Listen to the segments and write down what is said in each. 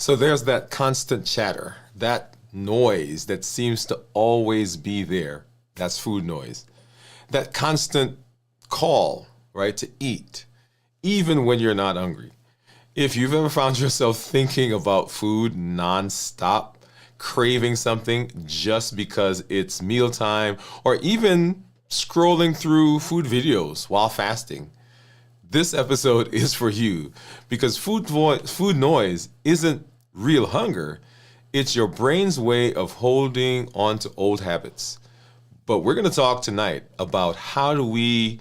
So there's that constant chatter, that noise that seems to always be there. That's food noise. That constant call, right, to eat, even when you're not hungry. If you've ever found yourself thinking about food nonstop, craving something just because it's mealtime, or even scrolling through food videos while fasting, this episode is for you because food noise isn't real hunger. It's your brain's way of holding on to old habits. But we're going to talk tonight about how do we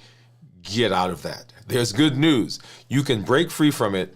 get out of that. There's good news. You can break free from it.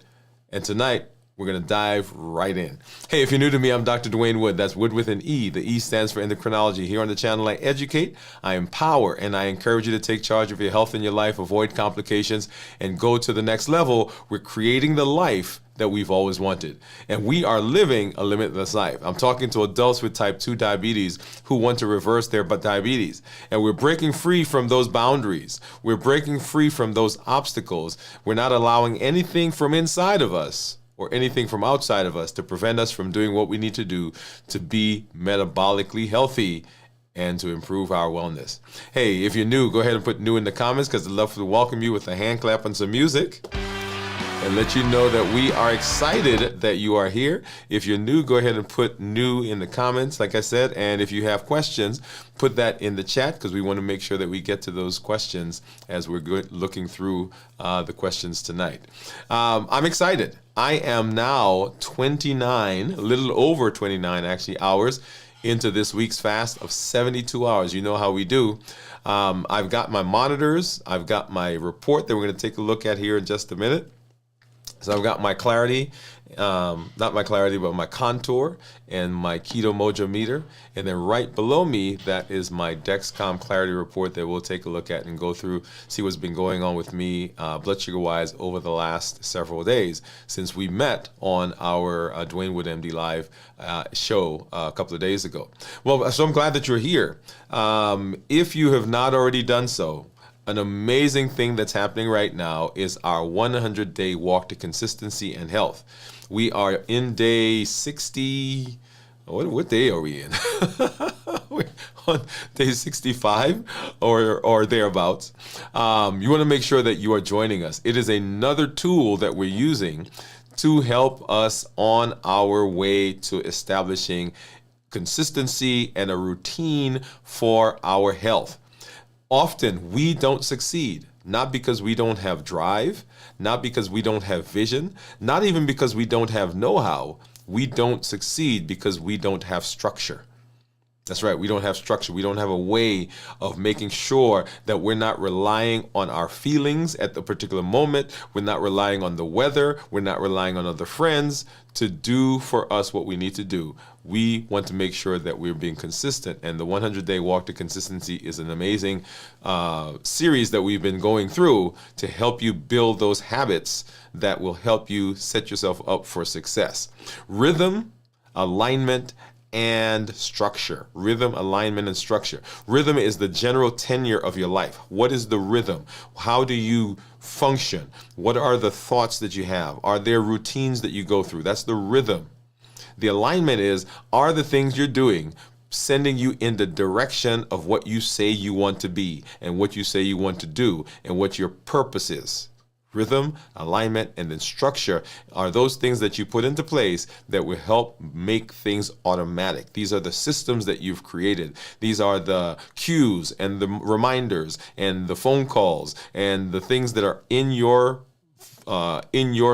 And tonight, we're going to dive right in. Hey, if you're new to me, I'm Dr. Dwain Woode. That's Wood with an E. The E stands for endocrinology. Here on the channel, I educate, I empower, and I encourage you to take charge of your health and your life, avoid complications, and go to the next level. We're creating the life that we've always wanted. And we are living a limitless life. I'm talking to adults with type 2 diabetes who want to reverse their diabetes. And we're breaking free from those boundaries. We're breaking free from those obstacles. We're not allowing anything from inside of us or anything from outside of us to prevent us from doing what we need to do to be metabolically healthy and to improve our wellness. Hey, if you're new, go ahead and put new in the comments because I'd love to welcome you with a hand clap and some music and let you know that we are excited that you are here. If you're new, go ahead and put new in the comments, like I said. And if you have questions, put that in the chat because we want to make sure that we get to those questions as we're looking through the questions tonight. I'm excited. I am now 29, a little over 29 actually, hours into this week's fast of 72 hours. You know how we do. I've got my monitors. I've got my report that we're going to take a look at here in just a minute. So I've got my clarity, not my clarity, but my contour and my keto mojo meter. And then right below me, that is my Dexcom clarity report that we'll take a look at and go through, see what's been going on with me blood sugar wise over the last several days since we met on our Dwain Woode MD Live show a couple of days ago. Well, so I'm glad that you're here. If you have not already done so, an amazing thing that's happening right now is our 100-day walk to consistency and health. We are in day 60. What day are we in? We're on day 65 or thereabouts. You want to make sure that you are joining us. It is another tool that we're using to help us on our way to establishing consistency and a routine for our health. Often we don't succeed, not because we don't have drive, not because we don't have vision, not even because we don't have know-how. We don't succeed because we don't have structure. That's right, we don't have structure. We don't have a way of making sure that we're not relying on our feelings at the particular moment. We're not relying on the weather. We're not relying on other friends to do for us what we need to do. We want to make sure that we're being consistent. And the 100-day walk to consistency is an amazing series that we've been going through to help you build those habits that will help you set yourself up for success. Rhythm, alignment, and structure. Rhythm, alignment, and structure. Rhythm is the general tenure of your life. What is the rhythm? How do you function? What are the thoughts that you have? Are there routines that you go through? That's the rhythm. The alignment is, are the things you're doing sending you in the direction of what you say you want to be and what you say you want to do and what your purpose is? Rhythm, alignment, and then structure are those things that you put into place that will help make things automatic. These are the systems that you've created. These are the cues and the reminders and the phone calls and the things that are in your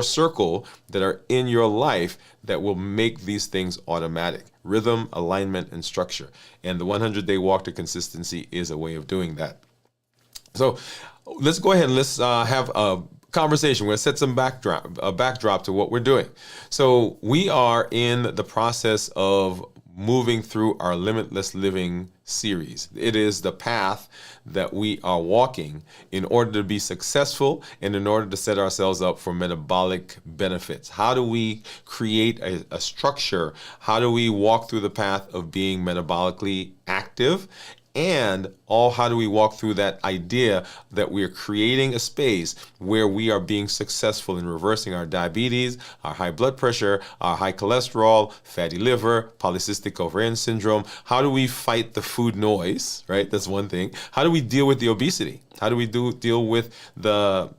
circle, that are in your life, that will make these things automatic. Rhythm, alignment, and structure. And the 100-day walk to consistency is a way of doing that. So let's go ahead and let's have a conversation. We're going to set some backdrop to what we're doing. So we are in the process of moving through our Limitless Living series. It is the path that we are walking in order to be successful and in order to set ourselves up for metabolic benefits. How do we create a structure? How do we walk through the path of being metabolically active And how do we walk through that idea that we are creating a space where we are being successful in reversing our diabetes, our high blood pressure, our high cholesterol, fatty liver, polycystic ovarian syndrome? How do we fight the food noise, right? That's one thing. How do we deal with the obesity? How do we deal with the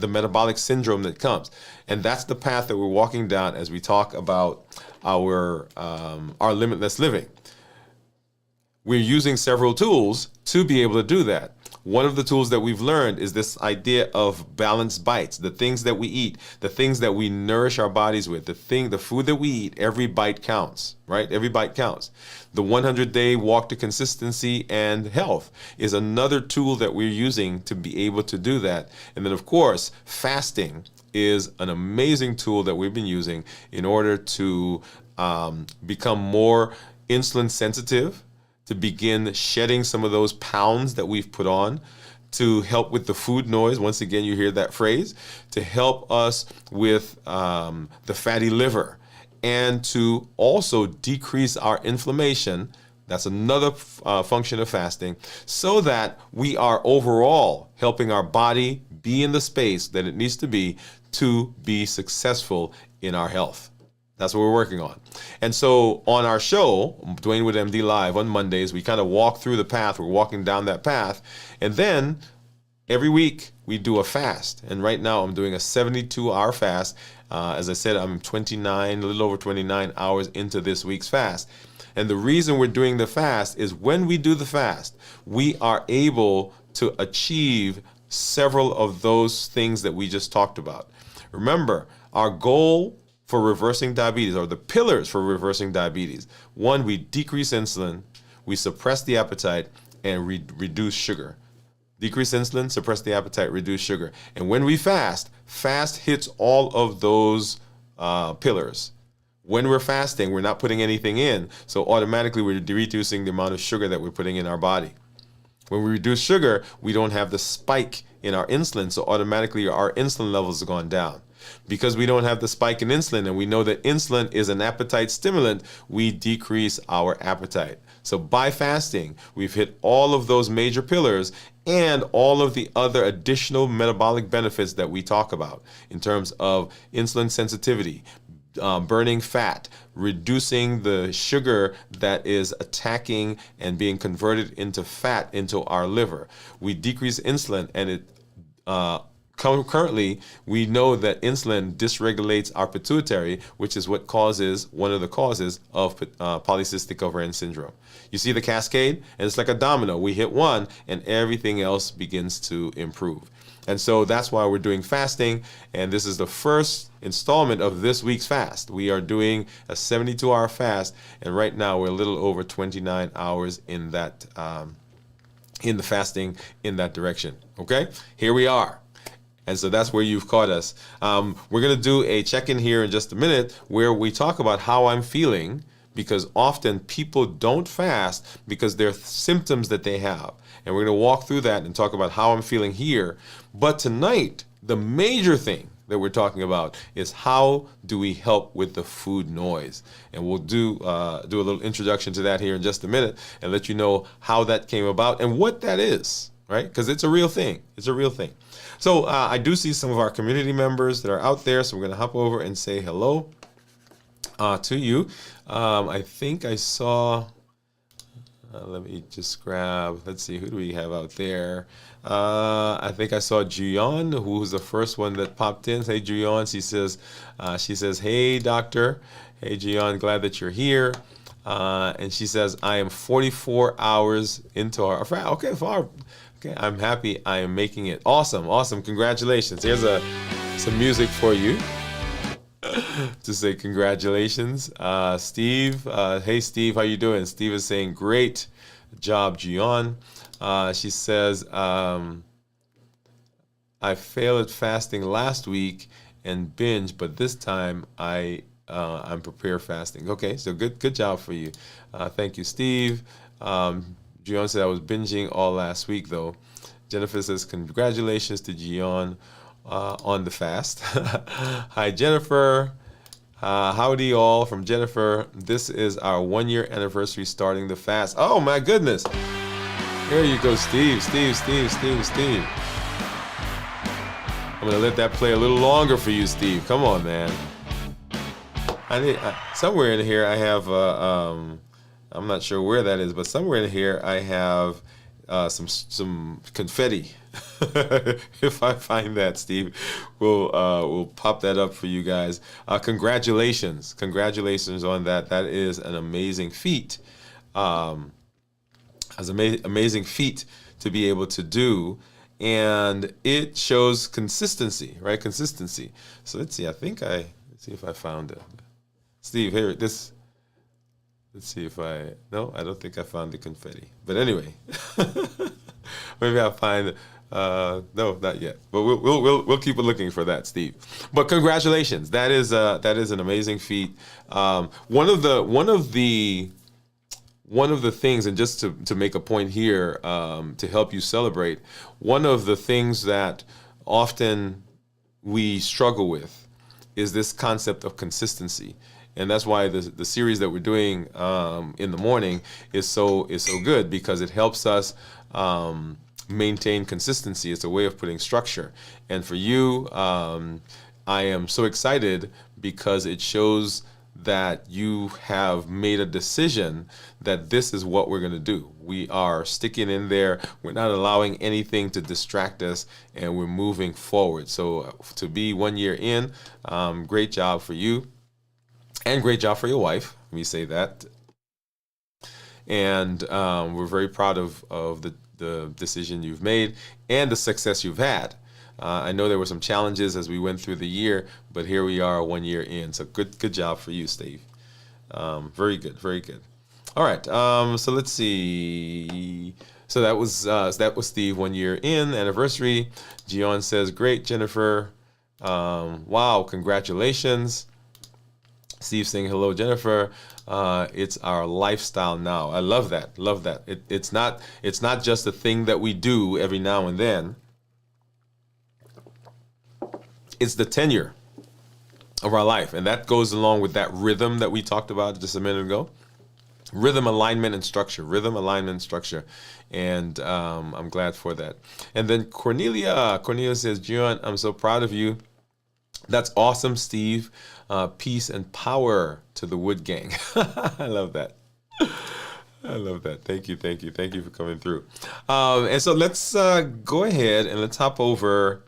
metabolic syndrome that comes? And that's the path that we're walking down as we talk about our limitless living. We're using several tools to be able to do that. One of the tools that we've learned is this idea of balanced bites, the things that we eat, the things that we nourish our bodies with, the food that we eat, every bite counts, right? Every bite counts. The 100-day walk to consistency and health is another tool that we're using to be able to do that. And then, of course, fasting is an amazing tool that we've been using in order to become more insulin sensitive, to begin shedding some of those pounds that we've put on, to help with the food noise. Once again, you hear that phrase, to help us with the fatty liver, and to also decrease our inflammation. That's another function of fasting, so that we are overall helping our body be in the space that it needs to be successful in our health. That's what we're working on. And so on our show, Dwain Woode MD Live on Mondays, we kind of walk through the path. We're walking down that path. And then every week we do a fast. And right now I'm doing a 72-hour fast. As I said, I'm a little over 29 hours into this week's fast. And the reason we're doing the fast is when we do the fast, we are able to achieve several of those things that we just talked about. Remember, our goal for reversing diabetes, or the pillars for reversing diabetes: one, we decrease insulin, we suppress the appetite, and reduce sugar. Decrease insulin, suppress the appetite, reduce sugar. And when we fast hits all of those pillars. When we're fasting, we're not putting anything in, so automatically we're reducing the amount of sugar that we're putting in our body. When we reduce sugar, we don't have the spike in our insulin, so automatically our insulin levels have gone down. Because we don't have the spike in insulin, and we know that insulin is an appetite stimulant, we decrease our appetite. So by fasting, we've hit all of those major pillars and all of the other additional metabolic benefits that we talk about in terms of insulin sensitivity, burning fat, reducing the sugar that is attacking and being converted into fat into our liver. We decrease insulin, and it currently, we know that insulin dysregulates our pituitary, which is one of the causes of polycystic ovarian syndrome. You see the cascade, and it's like a domino. We hit one, and everything else begins to improve. And so that's why we're doing fasting, and this is the first installment of this week's fast. We are doing a 72-hour fast, and right now we're a little over 29 hours in that, in the fasting in that direction. Okay, here we are. And so that's where you've caught us. We're going to do a check-in here in just a minute where we talk about how I'm feeling, because often people don't fast because there are symptoms that they have. And we're going to walk through that and talk about how I'm feeling here. But tonight, the major thing that we're talking about is how do we help with the food noise. And we'll do a little introduction to that here in just a minute and let you know how that came about and what that is, right? Because it's a real thing. It's a real thing. So I do see some of our community members that are out there, so we're going to hop over and say hello to you. I think I saw, let me just grab, let's see, who do we have out there? I think I saw Juyon, who's the first one that popped in. Hey, Juyon, she says, hey, doctor. Hey, Juyon, glad that you're here. And she says, I am 44 hours into our, okay, okay, I'm happy I am making it. Awesome, awesome, congratulations. Here's some music for you to say congratulations. Steve, hey Steve, how you doing? Steve is saying, great job, Gion. She says, I failed at fasting last week and binge, but this time I'm prepared fasting. Okay, so good job for you. Thank you, Steve. Gion said I was binging all last week though. Jennifer says congratulations to Gion on the fast. Hi Jennifer. Howdy all from Jennifer. This is our 1-year anniversary starting the fast. Oh my goodness. There you go, Steve. Steve. I'm gonna let that play a little longer for you, Steve. Come on, man. Somewhere in here I have I'm not sure where that is, but somewhere in here I have some confetti. If I find that, Steve, we'll pop that up for you guys. Congratulations on that. That is an amazing feat. As amazing feat to be able to do, and it shows consistency, right? Consistency. So let's see. Let's see if I found it. Steve, here this. Let's see if no, I don't think I found the confetti. But anyway, maybe I'll find. No, not yet. But we'll keep looking for that, Steve. But congratulations. That is an amazing feat. One of the things, and just to make a point here, to help you celebrate, one of the things that often we struggle with is this concept of consistency. And that's why the series that we're doing in the morning is so good, because it helps us maintain consistency. It's a way of putting structure. And for you, I am so excited because it shows that you have made a decision that this is what we're going to do. We are sticking in there. We're not allowing anything to distract us, and we're moving forward. So to be 1 year in, great job for you, and great job for your wife. Let me say that. And we're very proud of the decision you've made and the success you've had. I know there were some challenges as we went through the year, but here we are 1 year in. So good job for you, Steve. Very good. All right. So let's see. So that was Steve 1 year in anniversary. Gion says, great, Jennifer. Wow, congratulations. Steve saying hello, Jennifer. It's our lifestyle now. I love that. It's not just a thing that we do every now and then. It's the tenure of our life, and that goes along with that rhythm that we talked about just a minute ago. Rhythm, alignment, and structure. And I'm glad for that. And then Cornelia says, Gion, I'm so proud of you. That's awesome, Steve. Peace and power to the Wood Gang. I love that. Thank you for coming through. And so let's go ahead and let's hop over.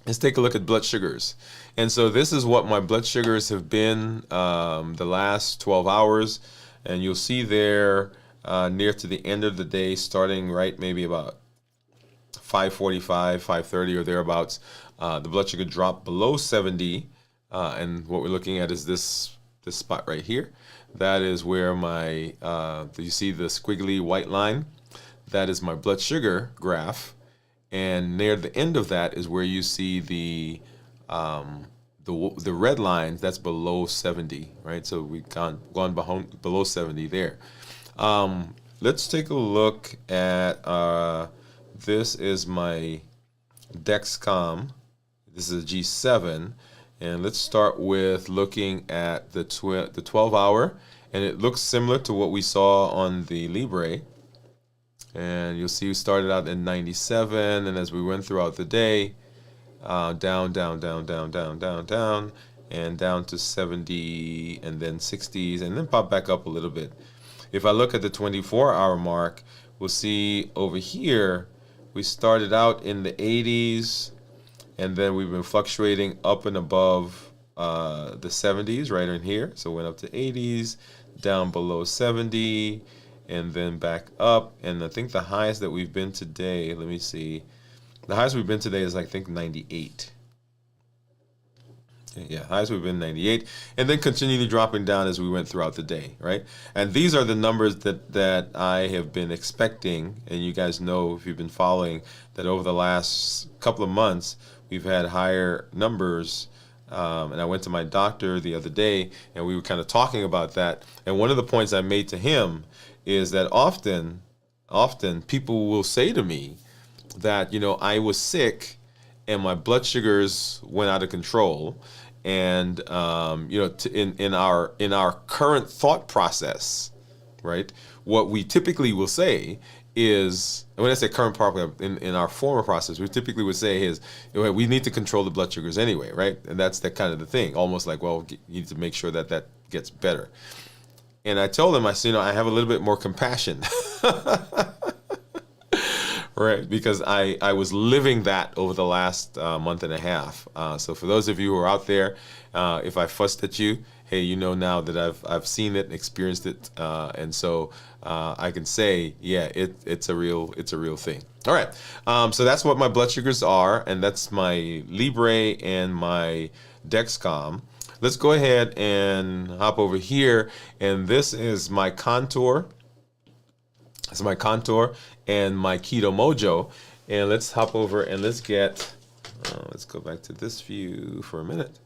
Let's take a look at blood sugars. And so this is what my blood sugars have been the last 12 hours. And you'll see there near to the end of the day, starting right maybe about 5:45, 5:30 or thereabouts, the blood sugar dropped below 70. And what we're looking at is this spot right here. That is where my, you see the squiggly white line? That is my blood sugar graph. And near the end of that is where you see the red line. That's below 70, right? So we've gone below 70 there. Let's take a look at, this is my Dexcom. This is a G7. And let's start with looking at the 12 hour. And it looks similar to what we saw on the Libre. And you'll see we started out in 97, and as we went throughout the day, down, and down to 70, and then 60s, and then pop back up a little bit. If I look at the 24-hour mark, we'll see over here, we started out in the 80s, and then we've been fluctuating up and above the 70s right in here. So went up to 80s, down below 70, and then back up. And I think the highest that we've been today, let me see. The highest we've been today is, I think, 98. Yeah, highest we've been 98. And then continually dropping down as we went throughout the day, right? And these are the numbers that I have been expecting. And you guys know, if you've been following, that over the last couple of months, we've had higher numbers. And I went to my doctor the other day, and we were kind of talking about that. And one of the points I made to him is that often people will say to me that, I was sick and my blood sugars went out of control. And, in our current thought process, right, what we typically will say is, and when I say current pathway, in our former process, we typically would say is, we need to control the blood sugars anyway, right? And that's the kind of the thing, almost like, well, you need to make sure that that gets better. And I told him, I said, I have a little bit more compassion, right? Because I was living that over the last month and a half. So for those of you who are out there, if I fussed at you, hey, you know now that I've seen it and experienced it, and so I can say, yeah, it's a real thing. All right, so that's what my blood sugars are, and that's my Libre and my Dexcom. Let's go ahead and hop over here, and this is my Contour. This is my Contour and my Keto Mojo, and let's hop over and let's get. Let's go back to this view for a minute.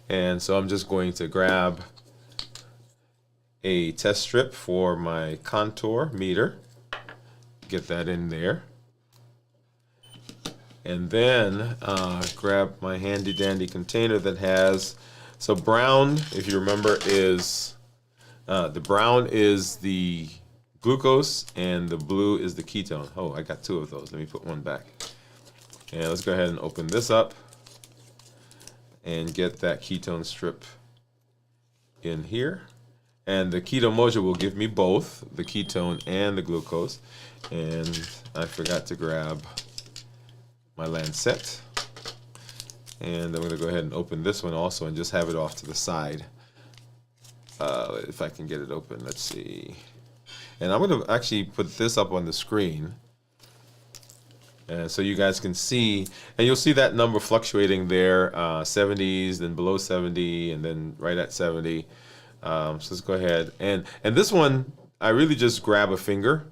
And so I'm just going to grab a test strip for my Contour meter, get that in there, and then grab my handy dandy container that has, so brown, if you remember, is the brown is the glucose and the blue is the ketone. Oh, I got two of those. Let me put one back. And let's go ahead and open this up and get that ketone strip in here. And the Keto Mojo will give me both the ketone and the glucose. And I forgot to grab my Lancet. And I'm going to go ahead and open this one also and just have it off to the side. If I can get it open, let's see. And I'm going to actually put this up on the screen. And so you guys can see, and you'll see that number fluctuating there, 70s, then below 70, and then right at 70. So let's go ahead. And this one, I really just grab a finger.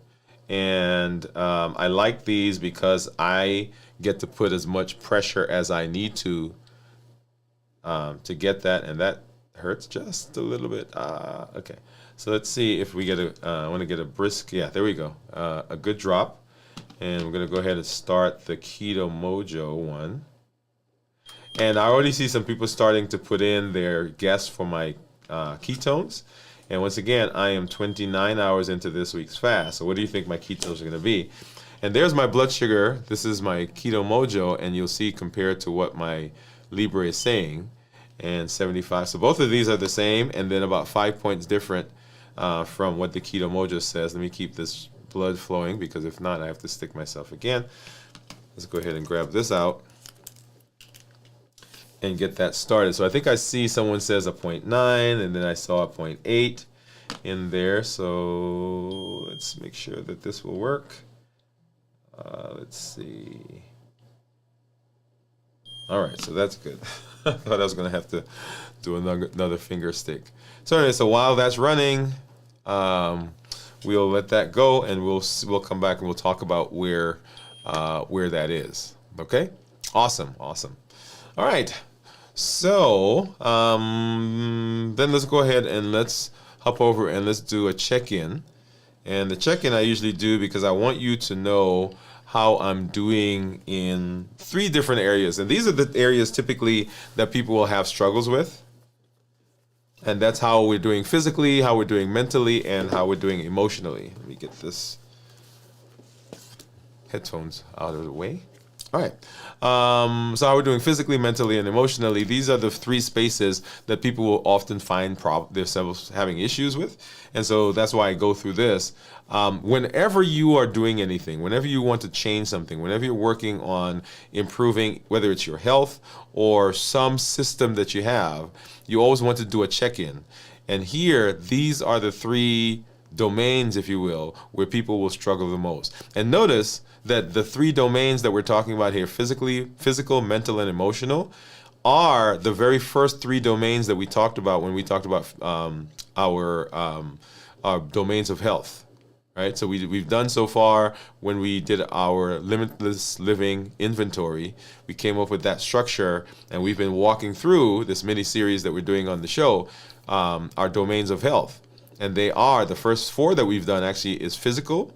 And I like these because I get to put as much pressure as I need to get that. And that hurts just a little bit. Okay. So let's see if we get I want to get a brisk, yeah, there we go. A good drop. And we're going to go ahead and start the Keto Mojo one. And I already see some people starting to put in their guess for my ketones. And once again, I am 29 hours into this week's fast. So what do you think my ketones are going to be? And there's my blood sugar. This is my Keto Mojo. And you'll see compared to what my Libre is saying. And 75. So both of these are the same. And then about 5 points different from what the Keto Mojo says. Let me keep this blood flowing, because if not, I have to stick myself again. Let's go ahead and grab this out and get that started. So I think I see someone says a 0.9, and then I saw a 0.8 in there. So let's make sure that this will work. Let's see. All right, so that's good. I thought I was going to have to do another finger stick. So anyway, so while that's running, we'll let that go, and we'll come back and we'll talk about where that is. Okay, awesome. All right, so then let's go ahead and let's hop over and let's do a check-in. And the check-in I usually do because I want you to know how I'm doing in 3 different areas, and these are the areas typically that people will have struggles with. And that's how we're doing physically, how we're doing mentally, and how we're doing emotionally. Let me get this headphones out of the way. All right. So how we're doing physically, mentally, and emotionally. These are the 3 spaces that people will often find themselves having issues with. And so that's why I go through this. Whenever you are doing anything, whenever you want to change something, whenever you're working on improving, whether it's your health or some system that you have, you always want to do a check-in. And here, these are the 3 domains, if you will, where people will struggle the most. And notice that the 3 domains that we're talking about here, physical, mental, and emotional, are the very first 3 domains that we talked about when we talked about our domains of health. Right, so we've done so far when we did our limitless living inventory, we came up with that structure, and we've been walking through this mini series that we're doing on the show, our domains of health, and they are the first 4 that we've done actually is physical.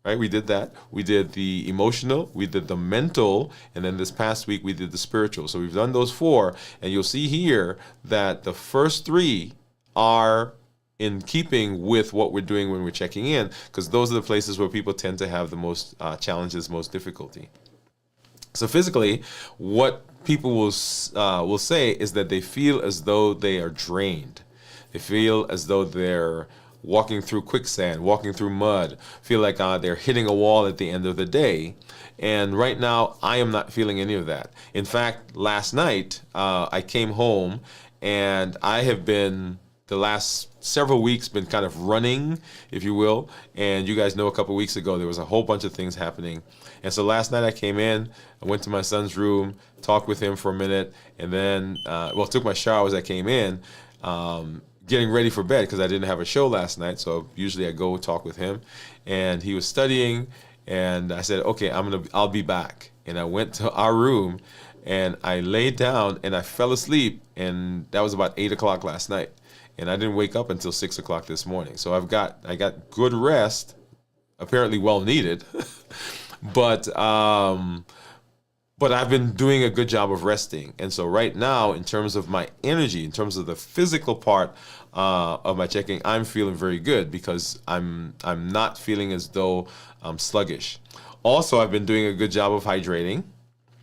Right, we did that. We did the emotional, we did the mental, and then this past week we did the spiritual. So we've done those 4, and you'll see here that the first 3 are in keeping with what we're doing when we're checking in, because those are the places where people tend to have the most challenges, most difficulty. So physically, what people will say is that they feel as though they are drained. They feel as though they're walking through quicksand, walking through mud, feel like they're hitting a wall at the end of the day. And right now, I am not feeling any of that. In fact, last night, I came home and I have been, the last several weeks, been kind of running, if you will. And you guys know a couple weeks ago, there was a whole bunch of things happening. And so last night I came in, I went to my son's room, talked with him for a minute, and then, took my shower as I came in, getting ready for bed because I didn't have a show last night. So usually I go talk with him, and he was studying, and I said, okay, I'll be back. And I went to our room, and I laid down, and I fell asleep, and that was about 8 o'clock last night. And I didn't wake up until 6 o'clock this morning. So I got good rest, apparently well needed, but I've been doing a good job of resting. And so right now, in terms of my energy, in terms of the physical part of my checking, I'm feeling very good because I'm not feeling as though I'm sluggish. Also, I've been doing a good job of hydrating.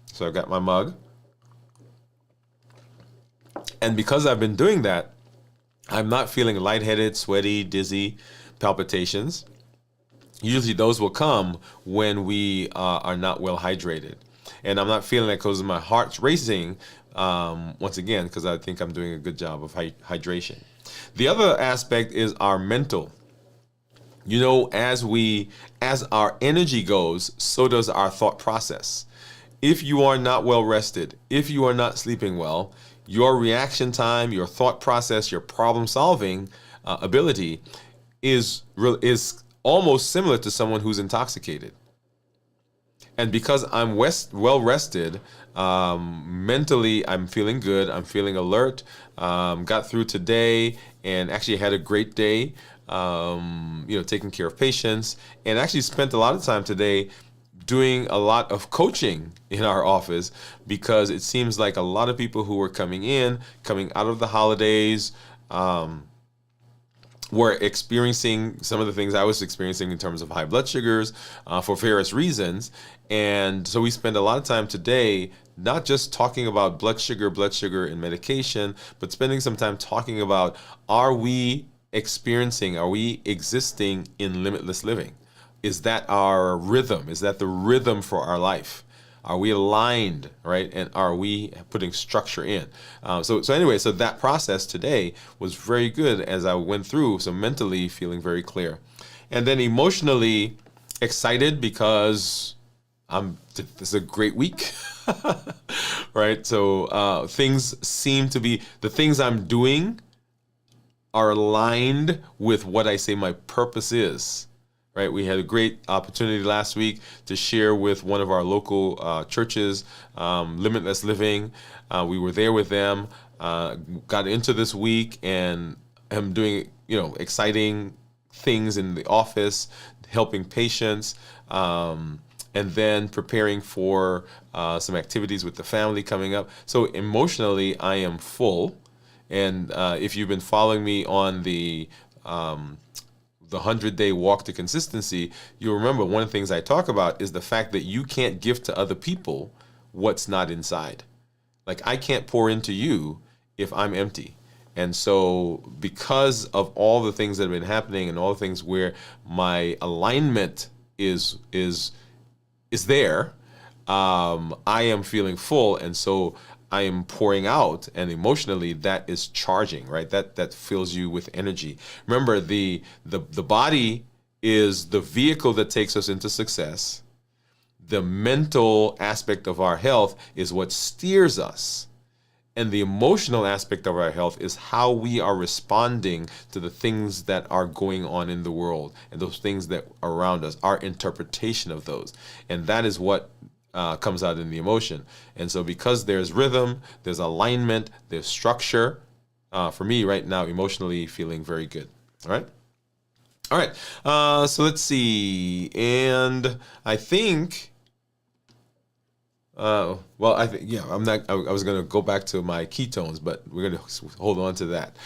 So I've got my mug. And because I've been doing that, I'm not feeling lightheaded, sweaty, dizzy, palpitations. Usually those will come when we are not well hydrated. And I'm not feeling that because my heart's racing, once again, because I think I'm doing a good job of hydration. The other aspect is our mental. You know, as our energy goes, so does our thought process. If you are not well rested, if you are not sleeping well, your reaction time, your thought process, your problem solving ability is almost similar to someone who's intoxicated. And because I'm well rested, mentally I'm feeling good. I'm feeling alert. Got through today and actually had a great day. Taking care of patients, and actually spent a lot of time today doing a lot of coaching in our office, because it seems like a lot of people who were coming out of the holidays, were experiencing some of the things I was experiencing in terms of high blood sugars for various reasons. And so we spend a lot of time today not just talking about blood sugar and medication, but spending some time talking about, are we existing in limitless living? Is that our rhythm? Is that the rhythm for our life? Are we aligned, right? And are we putting structure in? So that process today was very good as I went through. So mentally feeling very clear, and then emotionally excited because this is a great week, right? So things seem to be, the things I'm doing are aligned with what I say my purpose is. Right, we had a great opportunity last week to share with one of our local churches, Limitless Living. We were there with them, got into this week, and am doing exciting things in the office, helping patients, and then preparing for some activities with the family coming up. So emotionally, I am full. And if you've been following me on the 100-day walk to consistency, you'll remember one of the things I talk about is the fact that you can't give to other people what's not inside. Like, I can't pour into you if I'm empty. And so because of all the things that have been happening and all the things where my alignment is there, I am feeling full. And so I am pouring out, and emotionally that is charging, right? That fills you with energy. Remember, the body is the vehicle that takes us into success. The mental aspect of our health is what steers us. And the emotional aspect of our health is how we are responding to the things that are going on in the world and those things that are around us, our interpretation of those. And that is what comes out in the emotion. And so because there's rhythm, there's alignment, there's structure, for me right now, emotionally feeling very good. All right. So let's see. And I think, I was going to go back to my ketones, but we're going to hold on to that.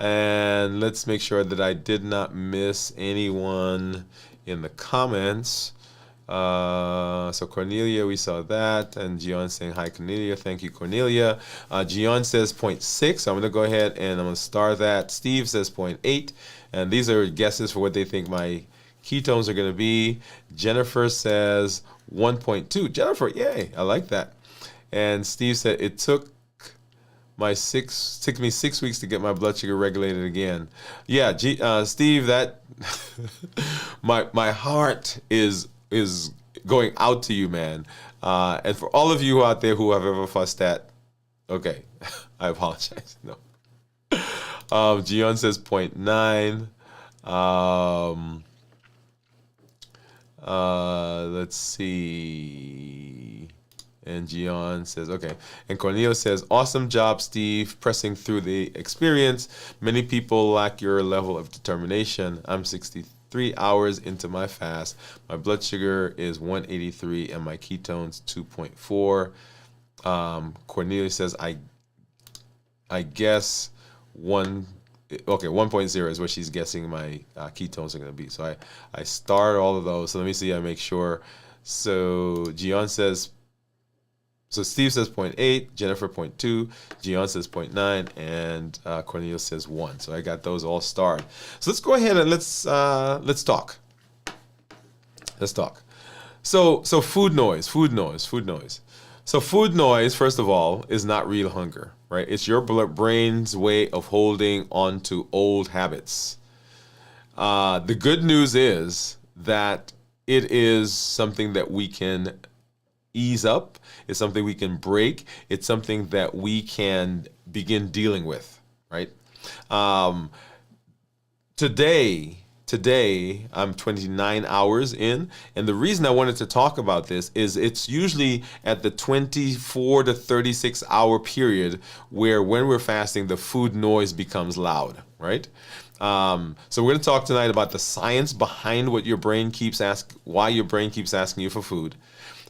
And let's make sure that I did not miss anyone in the comments. So Cornelia, we saw that, and Gian saying hi, Cornelia. Thank you, Cornelia. Gian says 0.6. So I'm going to go ahead and I'm going to star that. Steve says 0.8, and these are guesses for what they think my ketones are going to be. Jennifer says 1.2. Jennifer, yay, I like that. And Steve said it took me 6 weeks to get my blood sugar regulated again. Yeah, Steve, that my heart is going out to you, man. And for all of you out there who have ever fussed at, okay, I apologize. No. Gian says 0.9. Let's see. And Gian says, okay. And Cornelio says, awesome job, Steve, pressing through the experience. Many people lack your level of determination. I'm 63 hours into my fast. My blood sugar is 183 and my ketones 2.4. Cornelia says, I guess 1.0 is what she's guessing my ketones are going to be. So I start all of those. So let me see, I make sure. So Gian says, so Steve says 0.8, Jennifer 0.2, Gian says 0.9, and Cornelius says 1. So I got those all starred. So let's go ahead and let's talk. Let's talk. So food noise. So food noise, first of all, is not real hunger, right? It's your brain's way of holding on to old habits. The good news is that it is something that we can ease up. It's something we can break. It's something that we can begin dealing with, right? Today, I'm 29 hours in, and the reason I wanted to talk about this is it's usually at the 24 to 36 hour period where when we're fasting, the food noise becomes loud, right? So we're going to talk tonight about the science behind why your brain keeps asking you for food,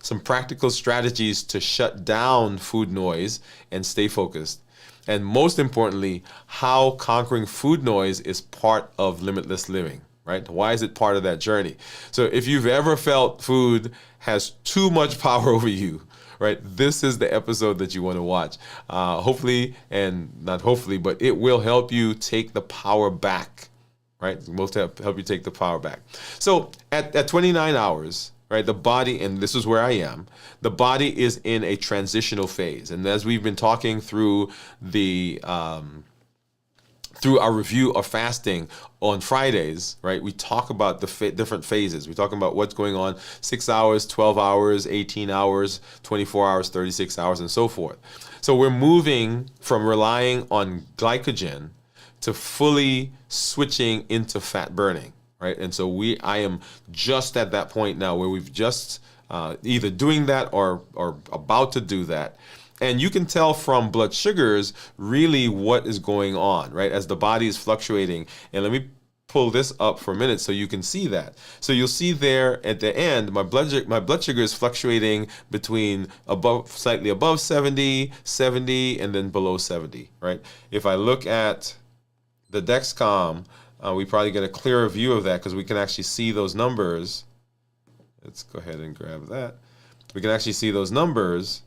some practical strategies to shut down food noise and stay focused, and most importantly, how conquering food noise is part of limitless living, right? Why is it part of that journey? So if you've ever felt food has too much power over you, right, this is the episode that you want to watch. Hopefully, and not hopefully, but it will help you take the power back, right? It will help you take the power back. So at 29 hours, right, the body, and this is where I am, the body is in a transitional phase. And as we've been talking through through our review of fasting on Fridays, right, we talk about the different phases. We talk about what's going on 6 hours, 12 hours, 18 hours, 24 hours, 36 hours, and so forth. So we're moving from relying on glycogen to fully switching into fat burning. Right, and so I am just at that point now where we've just either doing that or about to do that, and you can tell from blood sugars really what is going on, right, as the body is fluctuating. And let me pull this up for a minute so you can see that. So you'll see there at the end, my blood sugar is fluctuating between slightly above 70, and then below 70. Right. If I look at the Dexcom, we probably get a clearer view of that because we can actually see those numbers. Let's go ahead and grab that. We can actually see those numbers,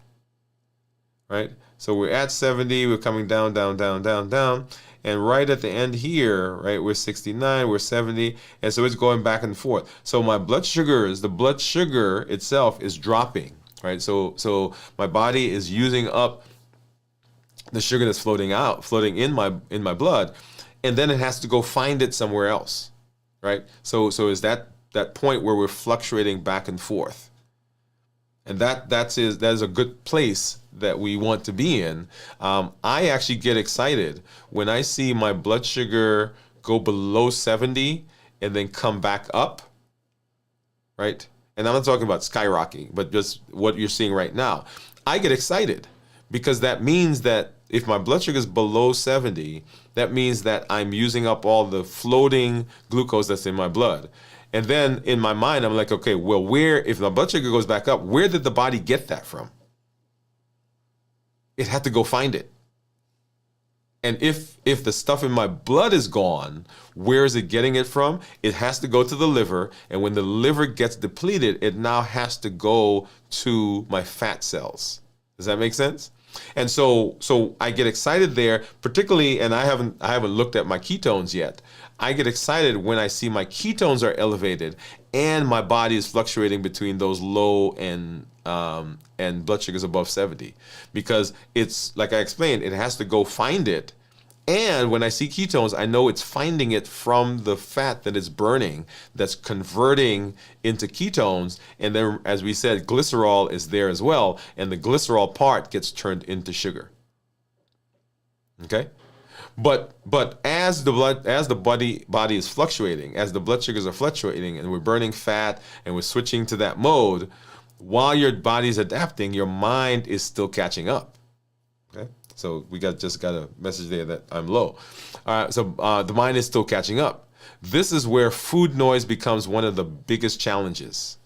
right? So we're at 70, we're coming down, and right at the end here, right, we're 69, we're 70, and so it's going back and forth. So my the blood sugar itself is dropping, right? So my body is using up the sugar that's floating in my blood. And then it has to go find it somewhere else, right? So is that point where we're fluctuating back and forth, and that is a good place that we want to be in. I actually get excited when I see my blood sugar go below 70 and then come back up, right? And I'm not talking about skyrocketing, but just what you're seeing right now. I get excited because that means that if my blood sugar is below 70, that means that I'm using up all the floating glucose that's in my blood. And then in my mind, I'm like, okay, well, if my blood sugar goes back up, where did the body get that from? It had to go find it. And if the stuff in my blood is gone, where is it getting it from? It has to go to the liver, and when the liver gets depleted, it now has to go to my fat cells. Does that make sense? And so I get excited there, particularly, and I haven't looked at my ketones yet. I get excited when I see my ketones are elevated and my body is fluctuating between those low and blood sugars above 70, because it's like I explained, it has to go find it. And when I see ketones, I know it's finding it from the fat that it's burning, that's converting into ketones. And then, as we said, glycerol is there as well. And the glycerol part gets turned into sugar. Okay? But as the body is fluctuating, as the blood sugars are fluctuating, and we're burning fat and we're switching to that mode, while your body's adapting, your mind is still catching up. Okay? So we just got a message there that I'm low. All right, so the mind is still catching up. This is where food noise becomes one of the biggest challenges,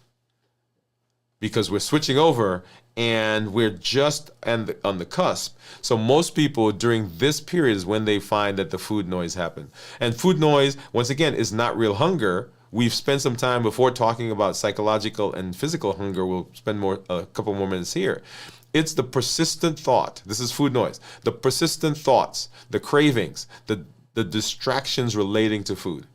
because we're switching over and we're just on the cusp. So most people during this period is when they find that the food noise happens. And food noise, once again, is not real hunger. We've spent some time before talking about psychological and physical hunger. We'll spend a couple more minutes here. It's the persistent thought. This is food noise. The persistent thoughts, the cravings, the distractions relating to food.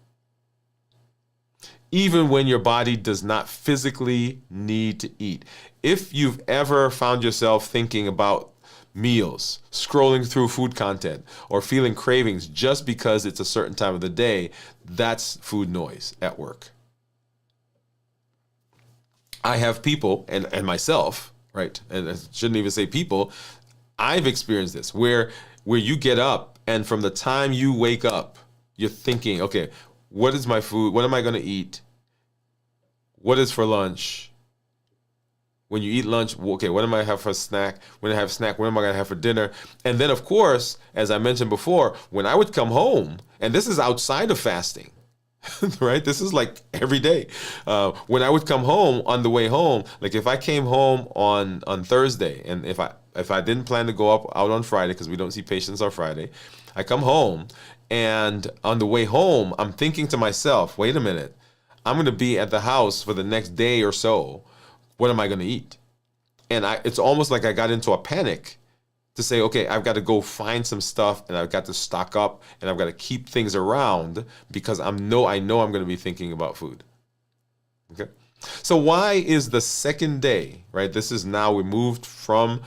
Even when your body does not physically need to eat. If you've ever found yourself thinking about meals, scrolling through food content, or feeling cravings just because it's a certain time of the day, that's food noise at work. I have people, and myself, right, and I shouldn't even say people, I've experienced this, where you get up, and from the time you wake up, you're thinking, okay, what is my food? What am I going to eat? What is for lunch? When you eat lunch, okay, what am I have for a snack? When I have a snack, what am I going to have for dinner? And then, of course, as I mentioned before, when I would come home, and this is outside of fasting, right? This is like every day. When I would come home, on the way home, like if I came home on Thursday, and if I didn't plan to go out on Friday, because we don't see patients on Friday, I come home, and on the way home, I'm thinking to myself, wait a minute, I'm going to be at the house for the next day or so. What am I going to eat? And it's almost like I got into a panic to say, okay, I've got to go find some stuff, and I've got to stock up, and I've got to keep things around, because I know I'm going to be thinking about food. Okay. So why is the second day, right? This is now we moved from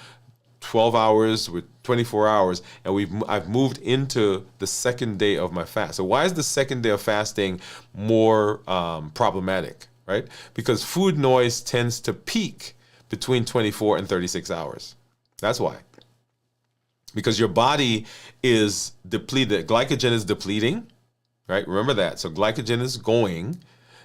12 hours with 24 hours, and I've moved into the second day of my fast. So why is the second day of fasting more problematic, right? Because food noise tends to peak between 24 and 36 hours. That's why. Because your body is depleted. Glycogen is depleting, right? Remember that. So glycogen is going.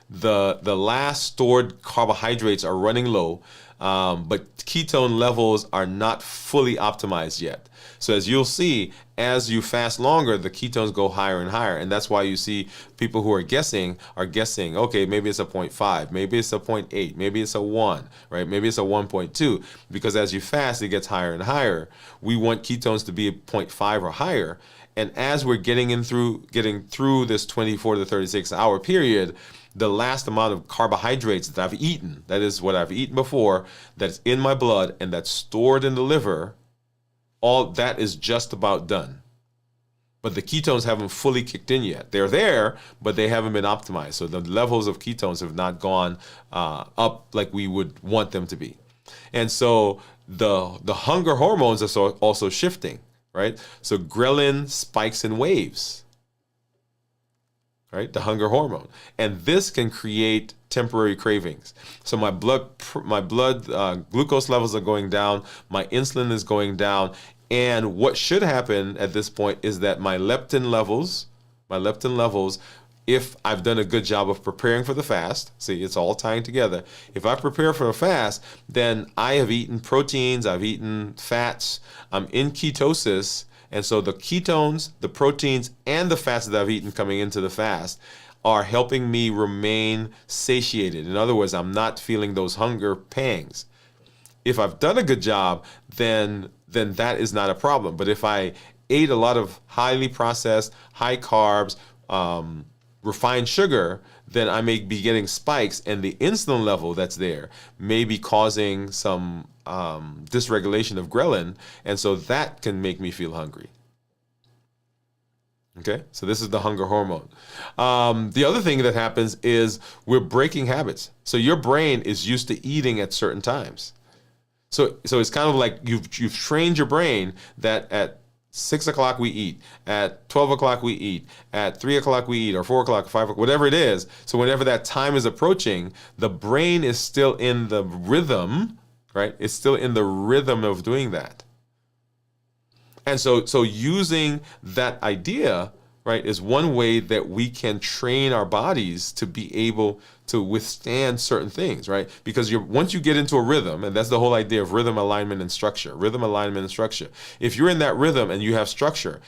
The last stored carbohydrates are running low, but ketone levels are not fully optimized yet. So as you'll see, as you fast longer, the ketones go higher and higher. And that's why you see people who are guessing, okay, maybe it's a 0.5, maybe it's a 0.8, maybe it's a 1, right? Maybe it's a 1.2, because as you fast, it gets higher and higher. We want ketones to be a 0.5 or higher. And as we're getting through this 24 to 36 hour period, the last amount of carbohydrates that I've eaten, that is what I've eaten before, that's in my blood and that's stored in the liver, all that is just about done. But the ketones haven't fully kicked in yet. They're there, but they haven't been optimized. So the levels of ketones have not gone up like we would want them to be. And so the hunger hormones are also shifting, right? So ghrelin spikes in waves, right? The hunger hormone. And this can create temporary cravings. So my blood glucose levels are going down, my insulin is going down, and what should happen at this point is that my leptin levels, if I've done a good job of preparing for the fast, see, it's all tying together. If I prepare for a fast, then I have eaten proteins, I've eaten fats, I'm in ketosis, and so the ketones, the proteins, and the fats that I've eaten coming into the fast are helping me remain satiated. In other words, I'm not feeling those hunger pangs. If I've done a good job, then that is not a problem. But if I ate a lot of highly processed, high carbs, refined sugar, then I may be getting spikes, and the insulin level that's there may be causing some dysregulation of ghrelin, and so that can make me feel hungry. Okay, so this is the hunger hormone. The other thing that happens is we're breaking habits. So your brain is used to eating at certain times. So it's kind of like you've trained your brain that at 6 o'clock we eat, at 12 o'clock we eat, at 3 o'clock we eat, or 4 o'clock, 5 o'clock, whatever it is. So whenever that time is approaching, the brain is still in the rhythm, right? It's still in the rhythm of doing that. And so using that idea, right, is one way that we can train our bodies to be able to withstand certain things, right? Because once you get into a rhythm, and that's the whole idea of rhythm, alignment, and structure. Rhythm, alignment, and structure. If you're in that rhythm and you have structure,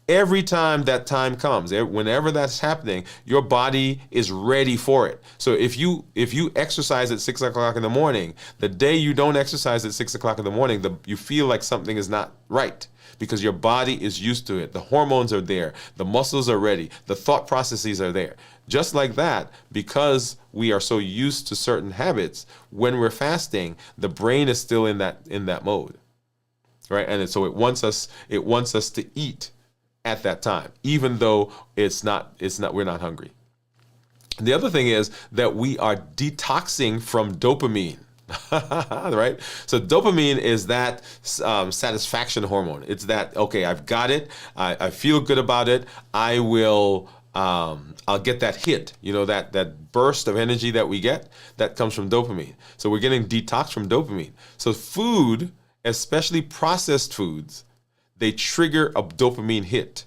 every time that time comes, whenever that's happening, your body is ready for it. So if you exercise at 6 o'clock in the morning, the day you don't exercise at 6 o'clock in the morning, you feel like something is not right, because your body is used to it. The hormones are there. The muscles are ready. The thought processes are there. Just like that, because we are so used to certain habits, when we're fasting, the brain is still in that mode, right? And so it wants us to eat at that time, even though we're not hungry. The other thing is that we are detoxing from dopamine. Right? So dopamine is that satisfaction hormone. It's that, okay, I've got it. I feel good about it. I'll get that hit, that burst of energy that we get, that comes from dopamine. So we're getting detoxed from dopamine. So food, especially processed foods, they trigger a dopamine hit,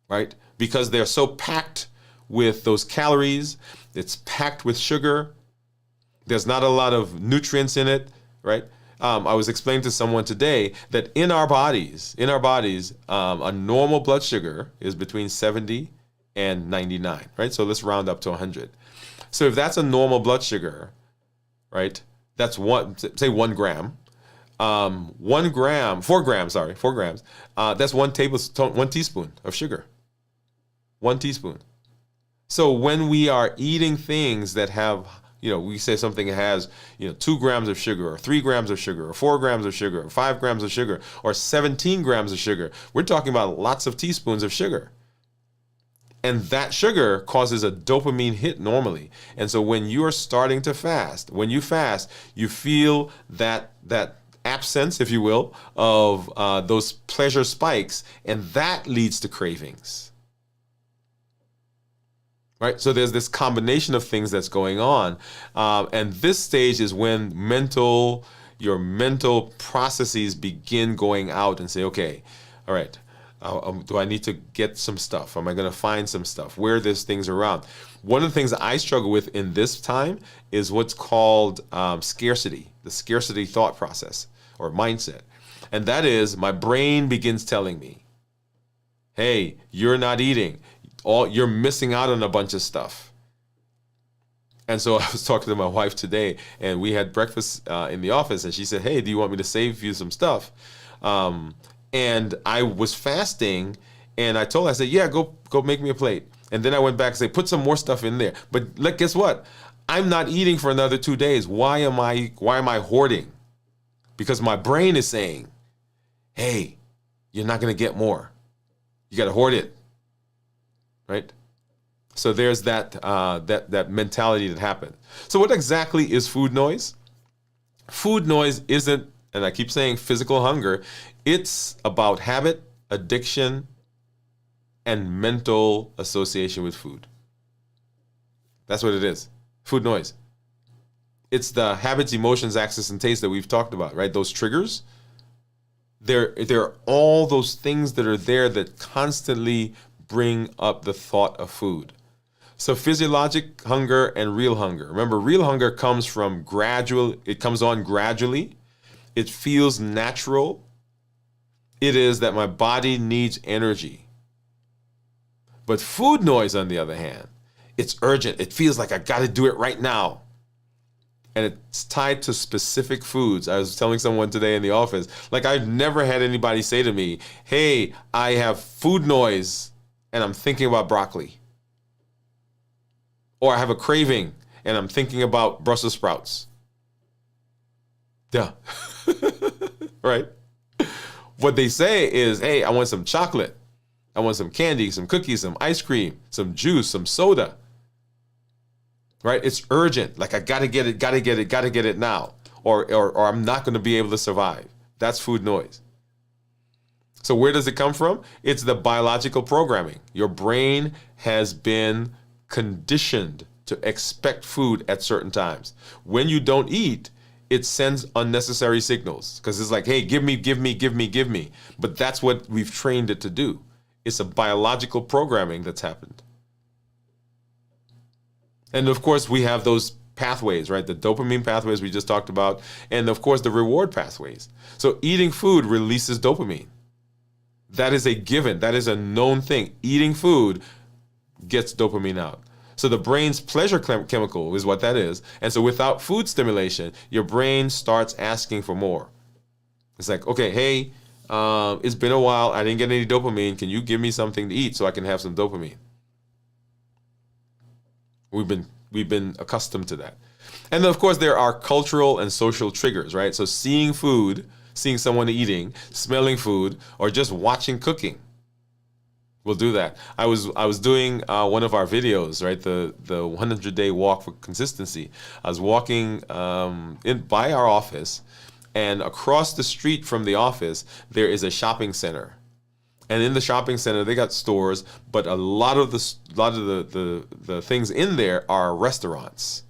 right? Because they're so packed with those calories, it's packed with sugar. There's not a lot of nutrients in it, right? I was explaining to someone today that in our bodies, a normal blood sugar is between 70 and 99, right? So let's round up to 100. So if that's a normal blood sugar, right? That's 1 gram. 4 grams. That's 1 teaspoon of sugar. 1 teaspoon. So when we are eating things that have, we say something has, 2 grams of sugar, or 3 grams of sugar, or 4 grams of sugar, or 5 grams of sugar, or 17 grams of sugar, we're talking about lots of teaspoons of sugar. And that sugar causes a dopamine hit normally. And so when you are starting to fast, you feel that absence, if you will, of those pleasure spikes, and that leads to cravings. Right? So there's this combination of things that's going on. And this stage is when your mental processes begin going out and say, okay, all right, do I need to get some stuff? Am I going to find some stuff? Where are these things around? One of the things that I struggle with in this time is what's called scarcity, the scarcity thought process or mindset. And that is, my brain begins telling me, hey, you're not eating. You're missing out on a bunch of stuff. And so I was talking to my wife today, and we had breakfast in the office, and she said, hey, do you want me to save you some stuff? And I was fasting, and I told her, I said, yeah, go make me a plate. And then I went back and said, put some more stuff in there. But guess what? I'm not eating for another 2 days. Why am I hoarding? Because my brain is saying, hey, you're not going to get more. You got to hoard it. Right? So there's that mentality that happened. So what exactly is food noise? Food noise isn't, and I keep saying physical hunger, it's about habit, addiction, and mental association with food. That's what it is. Food noise. It's the habits, emotions, access, and taste that we've talked about, right? Those triggers. There are all those things that are there that constantly bring up the thought of food. So physiologic hunger and real hunger. Remember, real hunger comes from it comes on gradually. It feels natural. It is that my body needs energy. But food noise, on the other hand, it's urgent. It feels like I got to do it right now. and it's tied to specific foods. I was telling someone today in the office, like I've never had anybody say to me, hey, I have food noise and I'm thinking about broccoli. Or I have a craving and I'm thinking about Brussels sprouts. Yeah. Right? What they say is, hey, I want some chocolate. I want some candy, some cookies, some ice cream, some juice, some soda. Right? It's urgent. Like I gotta get it now. Or I'm not gonna be able to survive. That's food noise. So where does it come from? It's the biological programming. Your brain has been conditioned to expect food at certain times. When you don't eat, it sends unnecessary signals because it's like, hey, give me. But that's what we've trained it to do. It's a biological programming that's happened. And of course, we have those pathways, right? The dopamine pathways we just talked about, and of course, the reward pathways. So eating food releases dopamine. That is a given. That is a known thing. Eating food gets dopamine out. So the brain's pleasure chemical is what that is. And so without food stimulation, your brain starts asking for more. It's like, okay, hey, it's been a while. I didn't get any dopamine. Can you give me something to eat so I can have some dopamine? We've been accustomed to that. And then, of course, there are cultural and social triggers, right? So seeing food, seeing someone eating, smelling food, or just watching cooking. We'll do that. I was doing one of our videos, right? The 100-day walk for consistency. I was walking by our office, and across the street from the office there is a shopping center. And in the shopping center they got stores, but a lot of the things in there are restaurants,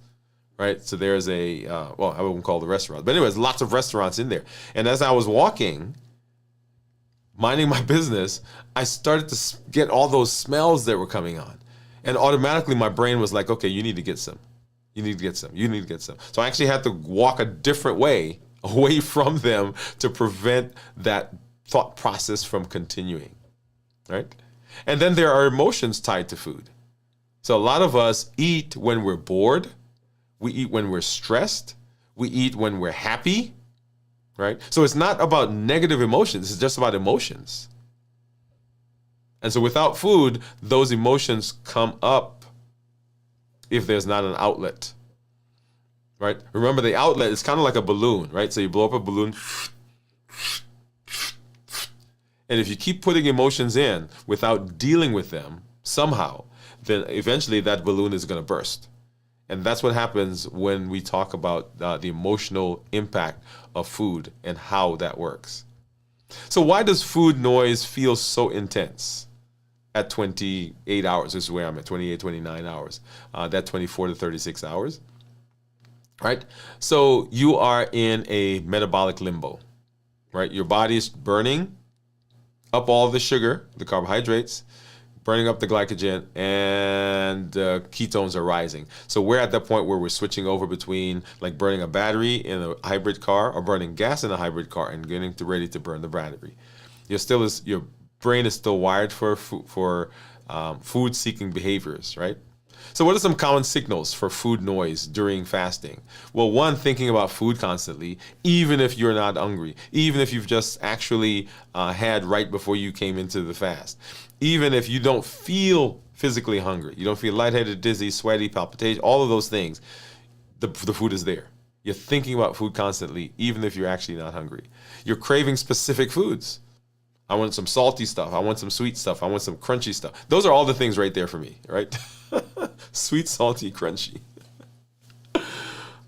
right? So there's I wouldn't call it a restaurant, but anyways, lots of restaurants in there. And as I was walking, minding my business, I started to get all those smells that were coming on. And automatically my brain was like, okay, you need to get some. You need to get some. You need to get some. So I actually had to walk a different way away from them to prevent that thought process from continuing, right? And then there are emotions tied to food. So a lot of us eat when we're bored. We eat when we're stressed. We eat when we're happy. Right? So it's not about negative emotions, it's just about emotions. And so without food, those emotions come up if there's not an outlet. Right? Remember, the outlet is kind of like a balloon, right? So you blow up a balloon, and if you keep putting emotions in without dealing with them somehow, then eventually that balloon is going to burst. And that's what happens when we talk about the emotional impact of food and how that works. So why does food noise feel so intense at 28 hours? This is where I'm at, 28, 29 hours. That 24 to 36 hours, right? So you are in a metabolic limbo, right? Your body is burning up all the sugar, the carbohydrates, burning up the glycogen, and ketones are rising. So we're at that point where we're switching over between like burning a battery in a hybrid car or burning gas in a hybrid car and getting ready to burn the battery. Your brain is still wired for food-seeking behaviors, right? So what are some common signals for food noise during fasting? Well, one, thinking about food constantly, even if you're not hungry, even if you've just actually had right before you came into the fast. Even if you don't feel physically hungry, you don't feel lightheaded, dizzy, sweaty, palpitation, all of those things, the food is there. You're thinking about food constantly, even if you're actually not hungry. You're craving specific foods. I want some salty stuff. I want some sweet stuff. I want some crunchy stuff. Those are all the things right there for me, right? Sweet, salty, crunchy.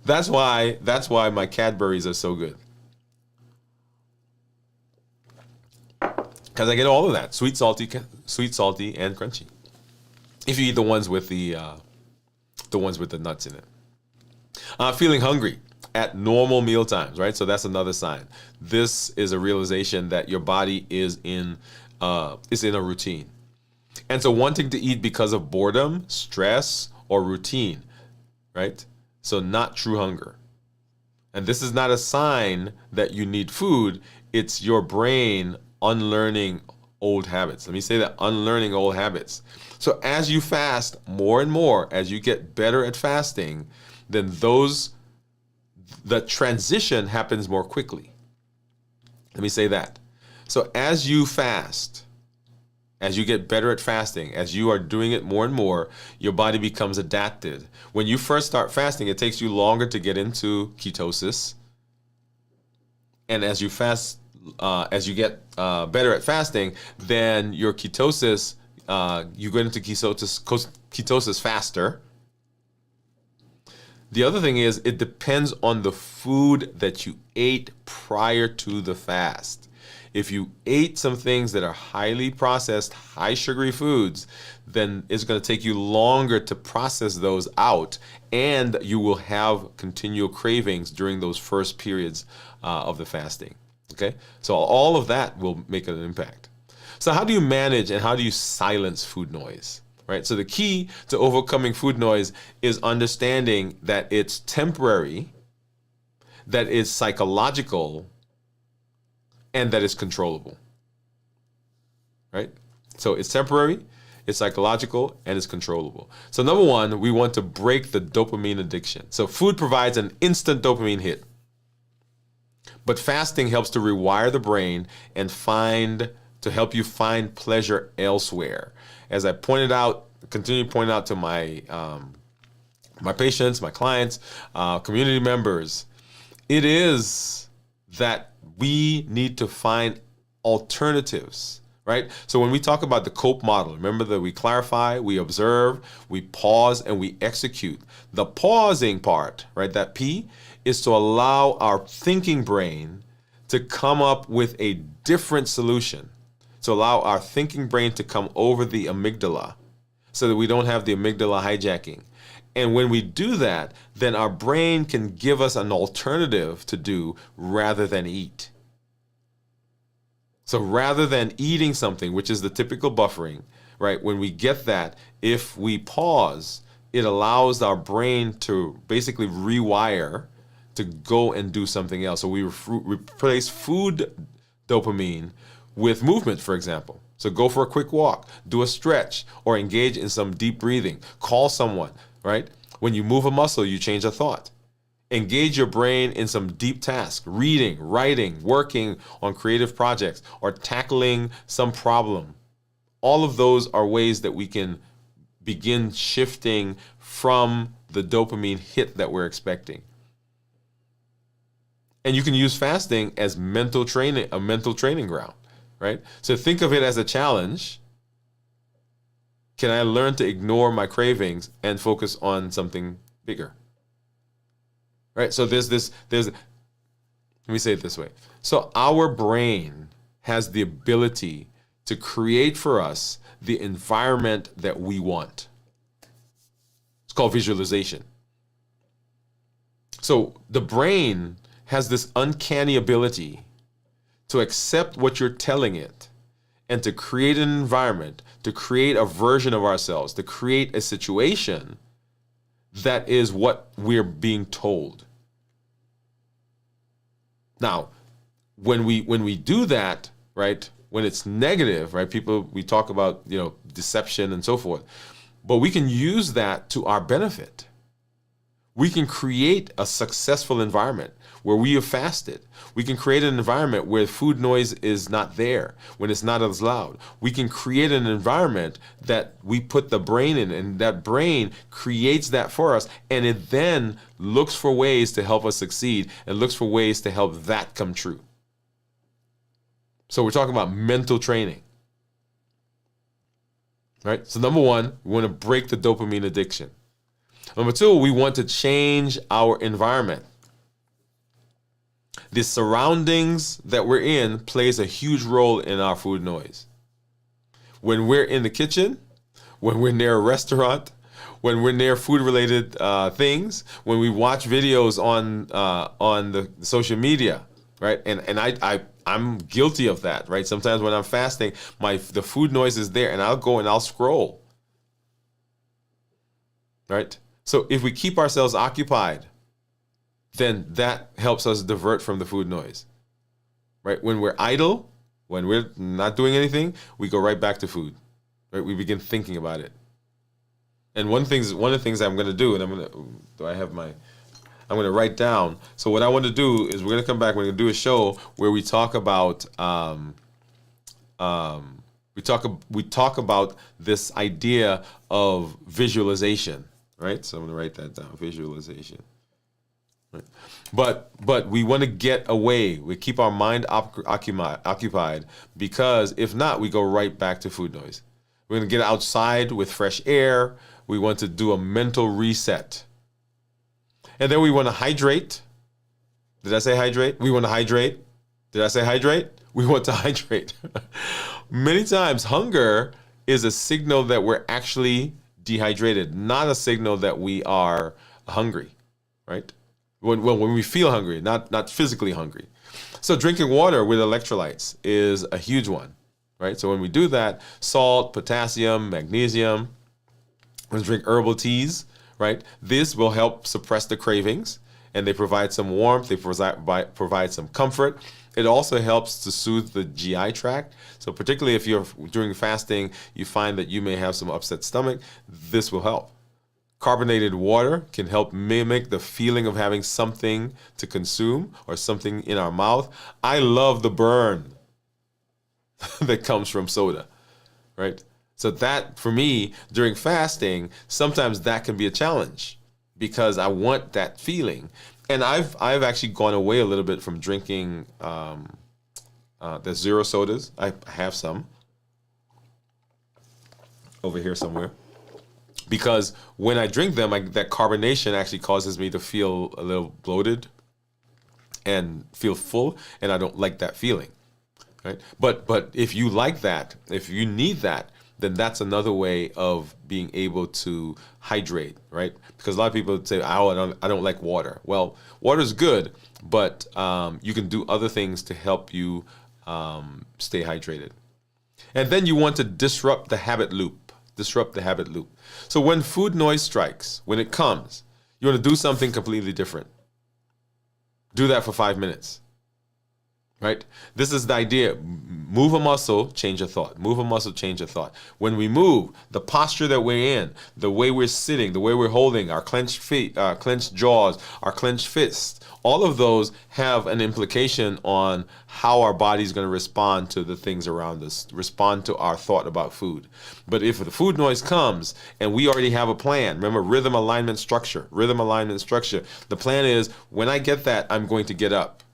That's why my Cadburys are so good. Because I get all of that, sweet, salty, and crunchy. If you eat the ones with the nuts in it. Feeling hungry at normal meal times, right? So that's another sign. This is a realization that your body is in a routine. And so wanting to eat because of boredom, stress, or routine, right? So not true hunger. And this is not a sign that you need food. It's your brain unlearning old habits. Let me say that, unlearning old habits. So as you fast more and more, as you get better at fasting, then those the transition happens more quickly. Let me say that. So as you fast, as you get better at fasting, as you are doing it more and more, your body becomes adapted. When you first start fasting, it takes you longer to get into ketosis. And as you fast, as you get better at fasting, then your ketosis, you get into ketosis faster. The other thing is, it depends on the food that you ate prior to the fast. If you ate some things that are highly processed, high sugary foods, then it's going to take you longer to process those out, and you will have continual cravings during those first periods of the fasting. Okay? So all of that will make an impact. So how do you manage and how do you silence food noise? Right? So the key to overcoming food noise is understanding that it's temporary, that it's psychological, and that it's controllable. Right? So it's temporary, it's psychological, and it's controllable. So number one, we want to break the dopamine addiction. So food provides an instant dopamine hit, but fasting helps to rewire the brain and to help you find pleasure elsewhere. As I pointed out, continue pointing out to my my patients, my clients, community members, it is that we need to find alternatives, right? So when we talk about the COPE model, remember that we clarify, we observe, we pause, and we execute. The pausing part, right, that P, is to allow our thinking brain to come up with a different solution, to allow our thinking brain to come over the amygdala so that we don't have the amygdala hijacking. And when we do that, then our brain can give us an alternative to do rather than eat. So rather than eating something, which is the typical buffering, right? When we get that, if we pause, it allows our brain to basically rewire to go and do something else. So we replace food dopamine with movement, for example. So go for a quick walk, do a stretch, or engage in some deep breathing. Call someone, right? When you move a muscle, you change a thought. Engage your brain in some deep task, reading, writing, working on creative projects, or tackling some problem. All of those are ways that we can begin shifting from the dopamine hit that we're expecting. And you can use fasting as mental training, a mental training ground, right? So think of it as a challenge. Can I learn to ignore my cravings and focus on something bigger? Right? So there's let me say it this way. So our brain has the ability to create for us the environment that we want. It's called visualization. So the brain has this uncanny ability to accept what you're telling it and to create an environment, to create a version of ourselves, to create a situation that is what we're being told. Now, when we do that, right, when it's negative, right, we talk about, deception and so forth, but we can use that to our benefit. We can create a successful environment where we have fasted. We can create an environment where food noise is not there, when it's not as loud. We can create an environment that we put the brain in, and that brain creates that for us, and it then looks for ways to help us succeed and looks for ways to help that come true. So we're talking about mental training. Right? So number one, we want to break the dopamine addiction. Number two, we want to change our environment. The surroundings that we're in plays a huge role in our food noise. When we're in the kitchen, when we're near a restaurant, when we're near food-related things, when we watch videos on the social media, right? And I'm guilty of that, right? Sometimes when I'm fasting, the food noise is there, and I'll go and I'll scroll, right? So if we keep ourselves occupied, then that helps us divert from the food noise, right? When we're idle, when we're not doing anything, we go right back to food, right? We begin thinking about it. And one of the things I'm going to do, and I'm going to write down. So what I want to do is we're going to come back. We're going to do a show where we talk about we talk about this idea of visualization, right? So I'm going to write that down. Visualization. Right. But we want to get away. We keep our mind occupied, because if not, we go right back to food noise. We're going to get outside with fresh air. We want to do a mental reset. And then we want to hydrate. Did I say hydrate? We want to hydrate. Did I say hydrate? We want to hydrate. Many times, hunger is a signal that we're actually dehydrated, not a signal that we are hungry, right? When we feel hungry, not physically hungry. So drinking water with electrolytes is a huge one, right? So when we do that, salt, potassium, magnesium, let's drink herbal teas, right? This will help suppress the cravings, and they provide some warmth, they provide some comfort. It also helps to soothe the GI tract. So particularly if you're during fasting, you find that you may have some upset stomach, this will help. Carbonated water can help mimic the feeling of having something to consume or something in our mouth. I love the burn that comes from soda, right? So that, for me, during fasting, sometimes that can be a challenge because I want that feeling. And I've actually gone away a little bit from drinking the zero sodas. I have some over here somewhere. Because when I drink them, that carbonation actually causes me to feel a little bloated and feel full, and I don't like that feeling, right? But if you like that, if you need that, then that's another way of being able to hydrate, right? Because a lot of people say, "Oh, I don't like water." Well, water is good, but you can do other things to help you stay hydrated. And then you want to disrupt the habit loop. Disrupt the habit loop. So when food noise strikes, when it comes, you want to do something completely different. Do that for 5 minutes, right? This is the idea. Move a muscle, change a thought. Move a muscle, change a thought. When we move, the posture that we're in, the way we're sitting, the way we're holding, our clenched feet, clenched jaws, our clenched fists, all of those have an implication on how our body's going to respond to the things around us, respond to our thought about food. But if the food noise comes and we already have a plan, remember rhythm, alignment, structure, the plan is when I get that, I'm going to get up.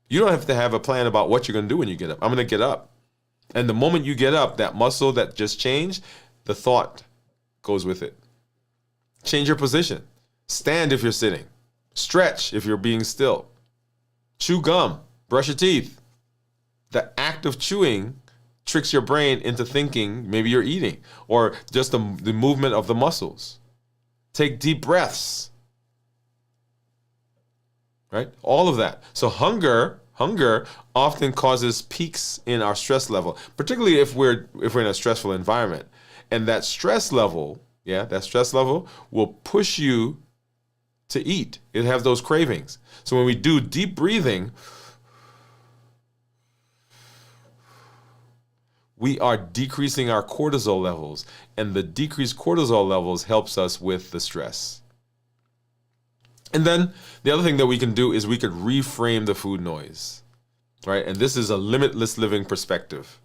You don't have to have a plan about what you're going to do when you get up. I'm going to get up. And the moment you get up, that muscle that just changed, the thought goes with it. Change your position. Stand if you're sitting. Stretch if you're being still. Chew gum. Brush your teeth. The act of chewing tricks your brain into thinking maybe you're eating, or just the movement of the muscles. Take deep breaths. Right? All of that. So hunger often causes peaks in our stress level, particularly if we're in a stressful environment. And that stress level will push you to eat. It has those cravings. So when we do deep breathing, we are decreasing our cortisol levels, and the decreased cortisol levels helps us with the stress. And then the other thing that we can do is we could reframe the food noise, right? And this is a limitless living perspective.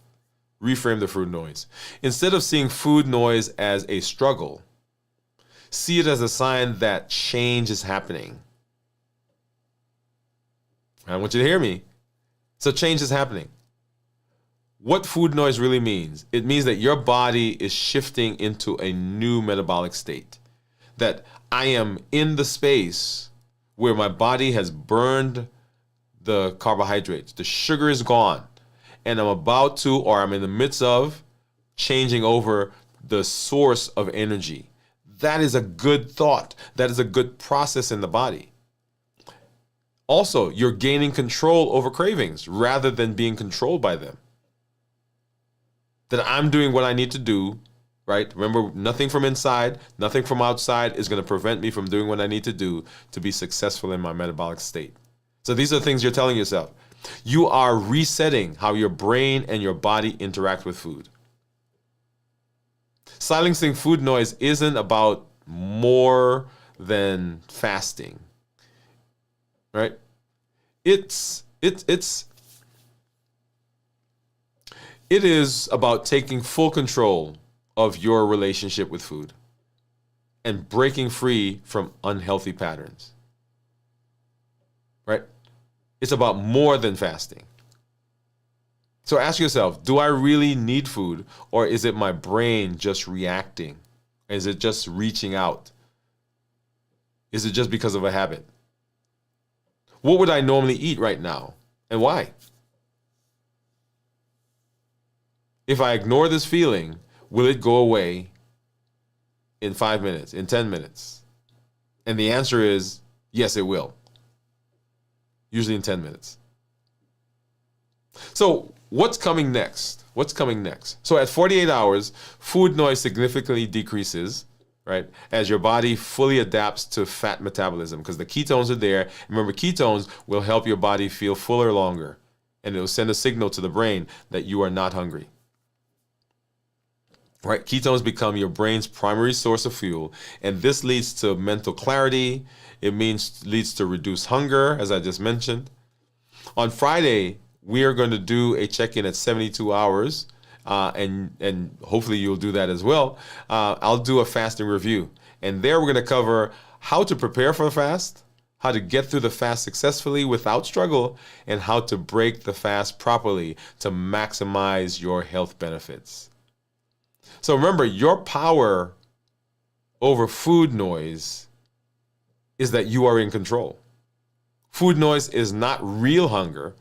Reframe the food noise. Instead of seeing food noise as a struggle, see it as a sign that change is happening. I want you to hear me. So change is happening. What food noise really means? It means that your body is shifting into a new metabolic state. That I am in the space where my body has burned the carbohydrates. The sugar is gone. And I'm about to, or I'm in the midst of, changing over the source of energy. That is a good thought. That is a good process in the body. Also, you're gaining control over cravings rather than being controlled by them. That I'm doing what I need to do, right? Remember, nothing from inside, nothing from outside is going to prevent me from doing what I need to do to be successful in my metabolic state. So these are things you're telling yourself. You are resetting how your brain and your body interact with food. Silencing food noise isn't about more than fasting. right? It is about taking full control of your relationship with food and breaking free from unhealthy patterns, right? It's about more than fasting. So ask yourself, do I really need food, or is it my brain just reacting? Is it just reaching out? Is it just because of a habit? What would I normally eat right now, and why? If I ignore this feeling, will it go away in 5 minutes, in 10 minutes? And the answer is yes, it will. Usually in 10 minutes. So what's coming next? What's coming next? So at 48 hours, food noise significantly decreases, right? As your body fully adapts to fat metabolism, because the ketones are there. Remember, ketones will help your body feel fuller longer, and it will send a signal to the brain that you are not hungry. Right? Ketones become your brain's primary source of fuel, and this leads to mental clarity. It leads to reduced hunger, as I just mentioned. On Friday, we are going to do a check-in at 72 hours, and hopefully you'll do that as well. I'll do a fasting review, and there we're going to cover how to prepare for a fast, how to get through the fast successfully without struggle, and how to break the fast properly to maximize your health benefits. So remember, your power over food noise is that you are in control. Food noise is not real hunger.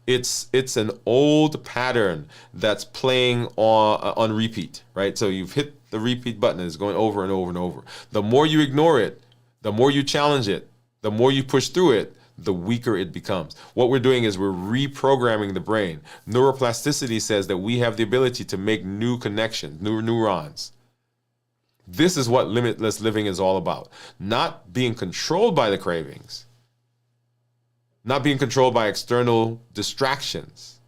It's an old pattern that's playing on repeat, right? So you've hit the repeat button and it's going over and over and over. The more you ignore it, the more you challenge it, the more you push through it, the weaker it becomes. What we're doing is we're reprogramming the brain. Neuroplasticity says that we have the ability to make new connections, new neurons. This is what limitless living is all about. Not being controlled by the cravings, not being controlled by external distractions,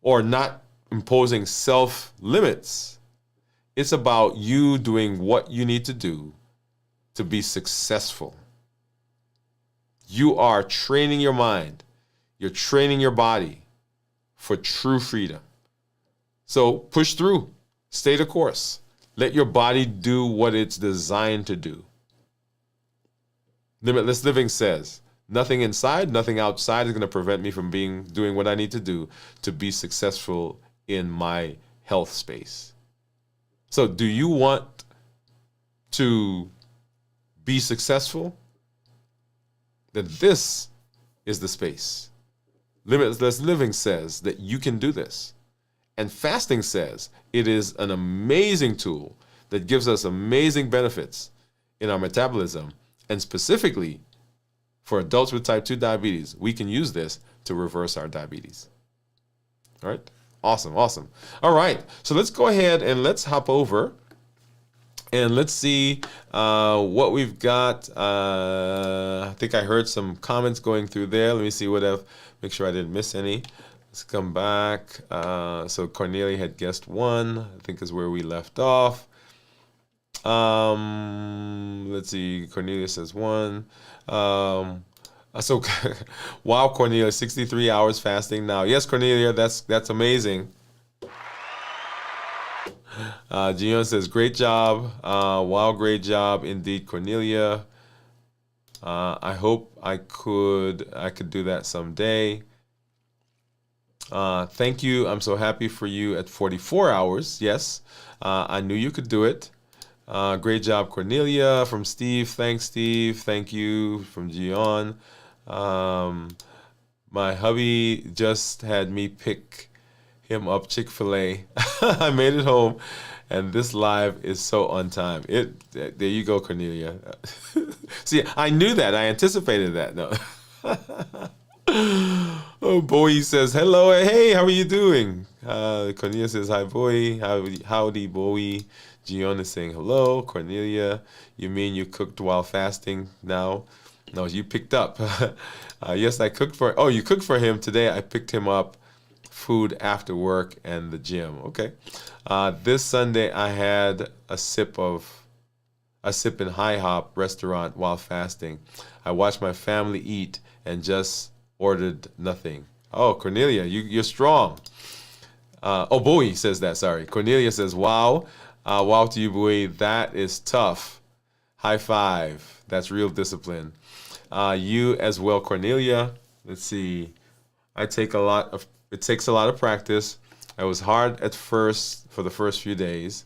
or not imposing self-limits. It's about you doing what you need to do to be successful. You are training your mind. You're training your body for true freedom. So push through. Stay the course. Let your body do what it's designed to do. Limitless living says, nothing inside, nothing outside is going to prevent me from doing what I need to do to be successful in my health space. So do you want to be successful? Then this is the space. Limitless living says that you can do this. And fasting says it is an amazing tool that gives us amazing benefits in our metabolism. And specifically for adults with type 2 diabetes, we can use this to reverse our diabetes. All right? Awesome, awesome. All right, so let's go ahead and let's hop over and let's see what we've got. I think I heard some comments going through there. Let me see make sure I didn't miss any. Let's come back. So Cornelia had guessed 1, I think is where we left off. Let's see, Cornelia says 1. So wow, Cornelia, 63 hours fasting now. Yes, Cornelia, that's amazing. Gion says, great job. Wow, great job indeed, Cornelia. I hope I could do that someday. Thank you. I'm so happy for you at 44 hours. Yes, I knew you could do it. Great job, Cornelia, from Steve. Thanks, Steve. Thank you from Gion. My hubby just had me pick him up Chick-fil-A. I made it home, and this live is so on time. There you go, Cornelia. See, I knew that. I anticipated that. No. Oh, Bowie says, hello. Hey, how are you doing? Cornelia says, hi, Bowie. Howdy, Bowie. Gion is saying hello. Cornelia, you mean you cooked while fasting now? No, you picked up. Yes, I cooked you cooked for him today. I picked him up food after work and the gym. Okay. This Sunday I had a sip of a sip in high hop restaurant while fasting. I watched my family eat and just ordered nothing. Oh, Cornelia, you're strong. Oh, Bowie says that. Sorry. Cornelia says, wow. Wow to you, Bowie. That is tough. High five. That's real discipline. You as well, Cornelia. Let's see. It takes a lot of practice. I was hard at first for the first few days.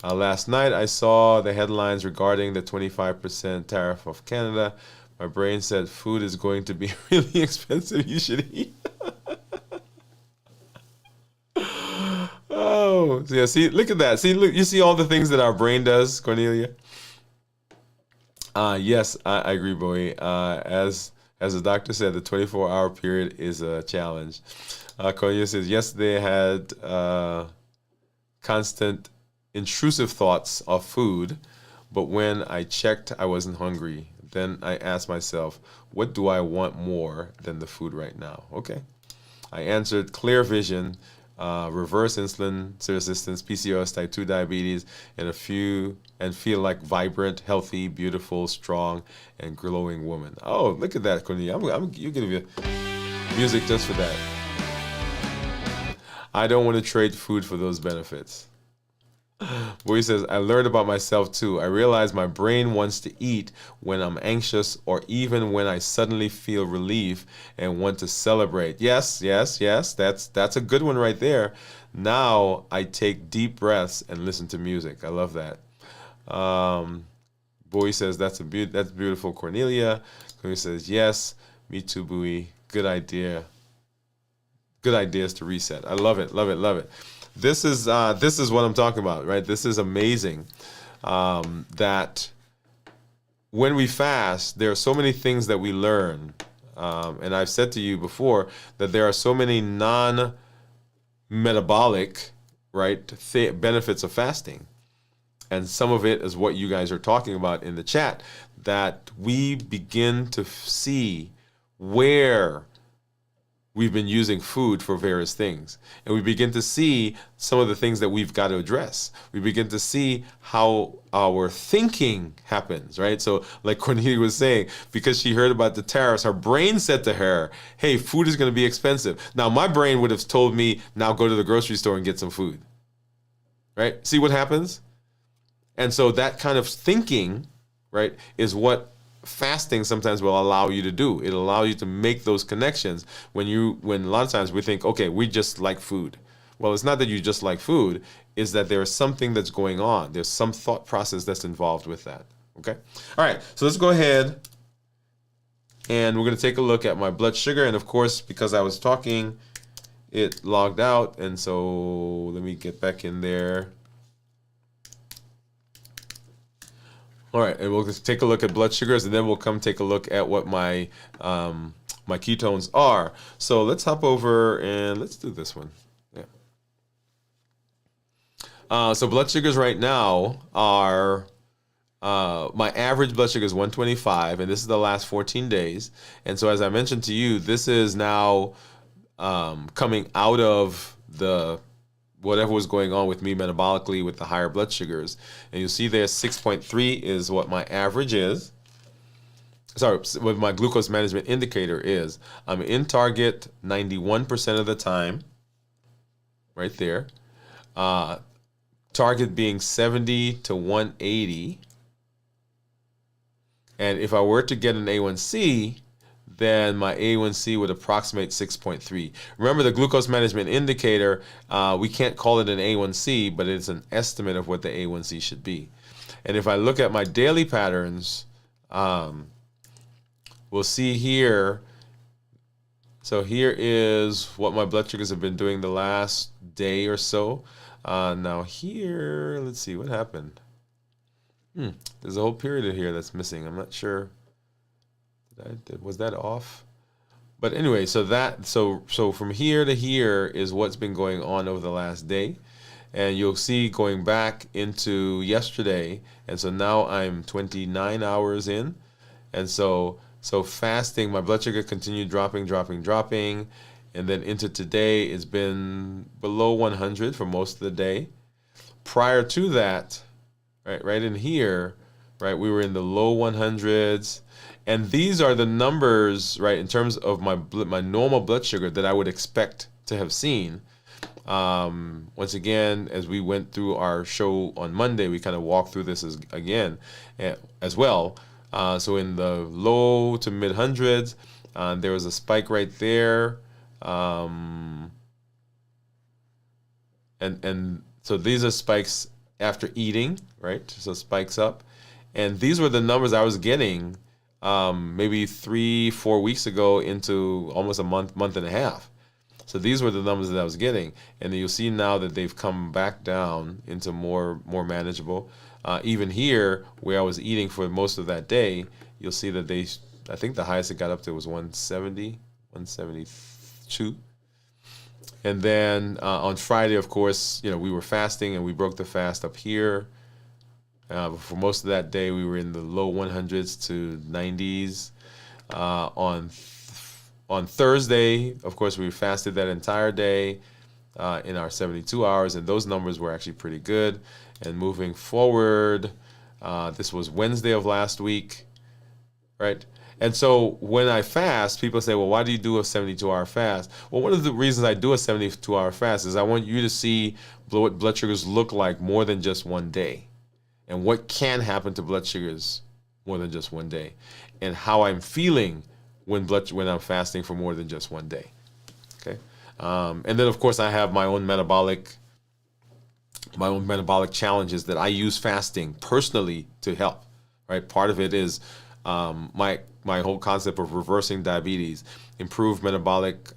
Last night I saw the headlines regarding the 25% tariff of Canada. My brain said food is going to be really expensive. You should eat. Oh, so yeah, see, look at that. See, look, you see all the things that our brain does, Cornelia? Yes, I agree, Bowie. As the doctor said, the 24-hour period is a challenge. Cornelia says, yesterday I had constant intrusive thoughts of food, but when I checked, I wasn't hungry. Then I asked myself, what do I want more than the food right now? Okay. I answered clear vision, reverse insulin resistance, PCOS, type 2 diabetes, and feel like vibrant, healthy, beautiful, strong, and glowing woman. Oh, look at that, Cornelia. You're gonna be music just for that. I don't want to trade food for those benefits. Boy says, I learned about myself too. I realize my brain wants to eat when I'm anxious or even when I suddenly feel relief and want to celebrate. Yes, yes, yes. That's a good one right there. Now I take deep breaths and listen to music. I love that. Bowie says, that's beautiful, Cornelia. Cornelia says, yes, me too, Bowie. Good idea. Good ideas to reset. I love it, love it, love it. This is what I'm talking about, right? This is amazing. That when we fast, there are so many things that we learn, and I've said to you before that there are so many non-metabolic, right, benefits of fasting, and some of it is what you guys are talking about in the chat. That we begin to see where we've been using food for various things. And we begin to see some of the things that we've got to address. We begin to see how our thinking happens, right? So like Cornelia was saying, because she heard about the tariffs, her brain said to her, hey, food is going to be expensive. Now, my brain would have told me, now go to the grocery store and get some food, right? See what happens? And so that kind of thinking, right, is what fasting sometimes will allow you to do. It'll allow you to make those connections when a lot of times we think, okay, we just like food. Well, it's not that you just like food, is that there is something that's going on. There's some thought process that's involved with that. Okay? All right, so let's go ahead and we're going to take a look at my blood sugar. And of course, because I was talking, it logged out. And so let me get back in there. All right, and we'll just take a look at blood sugars, and then we'll come take a look at what my my ketones are. So let's hop over and let's do this one. Yeah. So blood sugars right now are my average blood sugar is 125, and this is the last 14 days. And so as I mentioned to you, this is now coming out of the whatever was going on with me metabolically with the higher blood sugars. And you'll see there 6.3 is what my average is. Sorry, what my glucose management indicator is. I'm in target 91% of the time, right there. Target being 70 to 180. And if I were to get an A1C, then my A1C would approximate 6.3. Remember, the glucose management indicator, we can't call it an A1C, but it's an estimate of what the A1C should be. And if I look at my daily patterns, we'll see here. So here is what my blood sugars have been doing the last day or so. Now here, let's see what happened. There's a whole period here that's missing. I'm not sure. Was that off? But anyway, so from here to here is what's been going on over the last day. And you'll see going back into yesterday. And so now I'm 29 hours in. And so fasting, my blood sugar continued dropping. And then into today, it's been below 100 for most of the day. Prior to that, right in here, right? We were in the low 100s. And these are the numbers, right, in terms of my normal blood sugar that I would expect to have seen. Once again, as we went through our show on Monday, we kind of walked through this as well. So in the low to mid hundreds, there was a spike right there. And so these are spikes after eating, right? So spikes up. And these were the numbers I was getting maybe 3-4 weeks ago into almost a month and a half. So these were the numbers that I was getting. And you'll see now that they've come back down into more manageable. Even here, where I was eating for most of that day, you'll see that I think the highest it got up to was 170, 172. And then on Friday, of course, we were fasting and we broke the fast up here. For most of that day, we were in the low 100s to 90s. On Thursday, of course, we fasted that entire day in our 72 hours, and those numbers were actually pretty good. And moving forward, this was Wednesday of last week, right? And so when I fast, people say, well, why do you do a 72-hour fast? Well, one of the reasons I do a 72-hour fast is I want you to see what blood sugars look like more than just one day, and what can happen to blood sugars more than just one day, and how I'm feeling when I'm fasting for more than just one day. Okay, and then of course I have my own metabolic challenges that I use fasting personally to help. Right, part of it is my whole concept of reversing diabetes, improved metabolic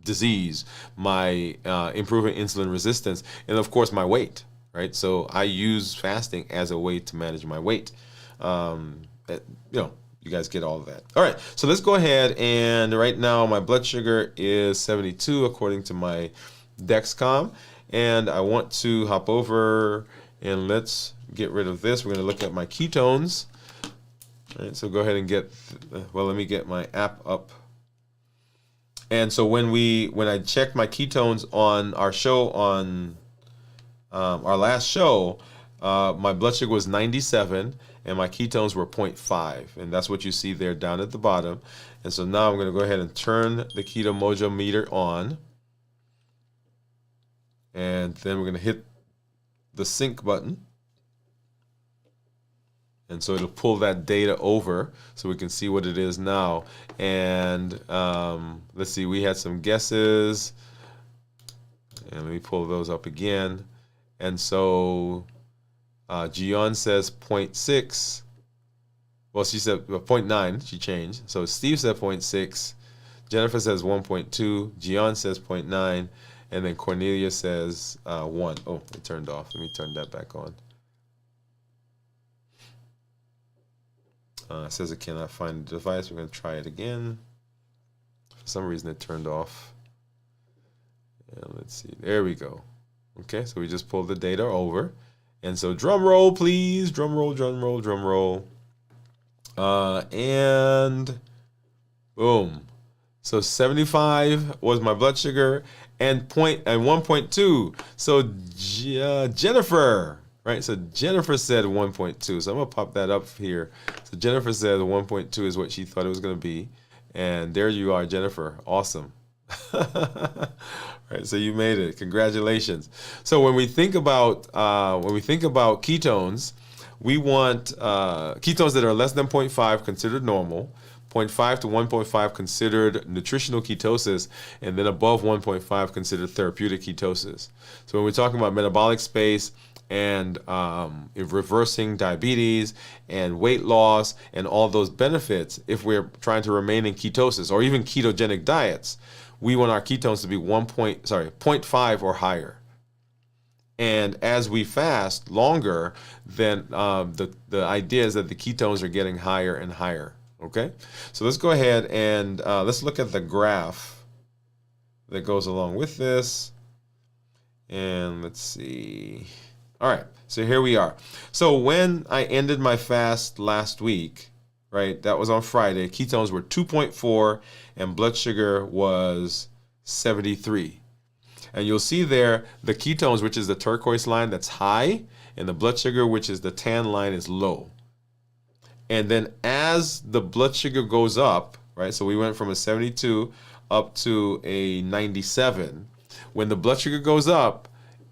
disease, my improving insulin resistance, and of course my weight. Right, so I use fasting as a way to manage my weight. You guys get all of that. All right, so let's go ahead, and right now my blood sugar is 72 according to my Dexcom, and I want to hop over and let's get rid of this. We're going to look at my ketones. All right, so go ahead and let me get my app up. And so when I checked my ketones on our show on our last show, my blood sugar was 97 and my ketones were 0.5, and that's what you see there down at the bottom. And so now I'm going to go ahead and turn the Keto Mojo meter on, and then we're going to hit the sync button, and so it'll pull that data over so we can see what it is now. And let's see, we had some guesses, and let me pull those up again. And so Gian says 0.6. Well, she said 0.9. She changed. So Steve said 0.6. Jennifer says 1.2. Gian says 0.9. And then Cornelia says 1. Oh, it turned off. Let me turn that back on. It says it cannot find the device. We're going to try it again. For some reason, it turned off. And let's see. There we go. Okay, so we just pulled the data over. And so drum roll, please. Drum roll, drum roll, drum roll. And boom. So 75 was my blood sugar and 1.2. So Jennifer, right? So Jennifer said 1.2. So I'm going to pop that up here. So Jennifer said 1.2 is what she thought it was going to be. And there you are, Jennifer. Awesome. Right, so you made it. Congratulations. So when we think about ketones, we want ketones that are less than 0.5 considered normal, 0.5 to 1.5 considered nutritional ketosis, and then above 1.5 considered therapeutic ketosis. So when we're talking about metabolic space and reversing diabetes and weight loss and all those benefits, if we're trying to remain in ketosis or even ketogenic diets, we want our ketones to be 0.5 or higher. And as we fast longer, then the idea is that the ketones are getting higher and higher. Okay, so let's go ahead and let's look at the graph that goes along with this. And let's see. All right, so here we are. So when I ended my fast last week, right, that was on Friday, ketones were 2.4 and blood sugar was 73. And you'll see there the ketones, which is the turquoise line that's high, and the blood sugar, which is the tan line, is low. And then as the blood sugar goes up, right? So we went from a 72 up to a 97. When the blood sugar goes up,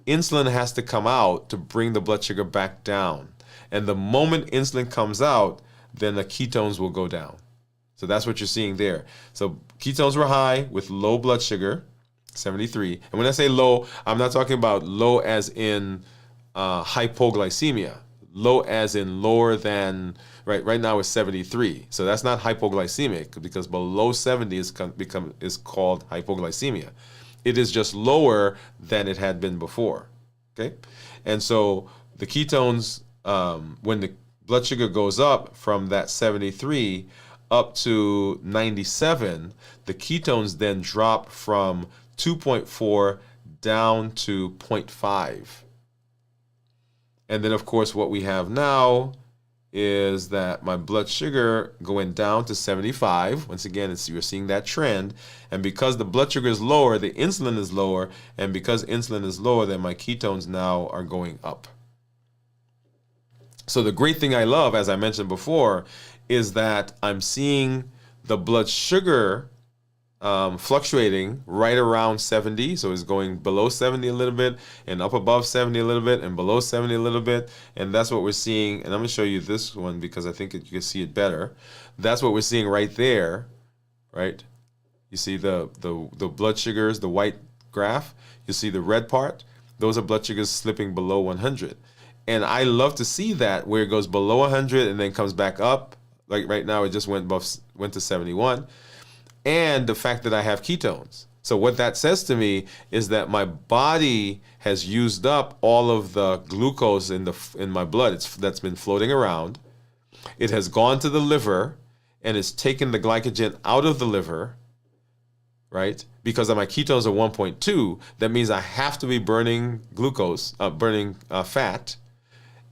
insulin has to come out to bring the blood sugar back down. And the moment insulin comes out, then the ketones will go down. So that's what you're seeing there. So ketones were high with low blood sugar, 73. And when I say low, I'm not talking about low as in hypoglycemia. Low as in lower than, right now it's 73. So that's not hypoglycemic, because below 70 is called hypoglycemia. It is just lower than it had been before. Okay? And so the ketones, when the blood sugar goes up from that 73 up to 97, the ketones then drop from 2.4 down to 0.5. And then, of course, what we have now is that my blood sugar going down to 75. Once again, you're seeing that trend. And because the blood sugar is lower, the insulin is lower. And because insulin is lower, then my ketones now are going up. So the great thing I love, as I mentioned before, is that I'm seeing the blood sugar fluctuating right around 70. So it's going below 70 a little bit and up above 70 a little bit and below 70 a little bit. And that's what we're seeing. And I'm going to show you this one because I think you can see it better. That's what we're seeing right there, right? You see the blood sugars, the white graph. You see the red part. Those are blood sugars slipping below 100. And I love to see that where it goes below 100 and then comes back up. Like right now, it just went to 71. And the fact that I have ketones. So what that says to me is that my body has used up all of the glucose in my blood that's been floating around. It has gone to the liver and it's taken the glycogen out of the liver, right? Because my ketones are 1.2, that means I have to be burning glucose, burning fat.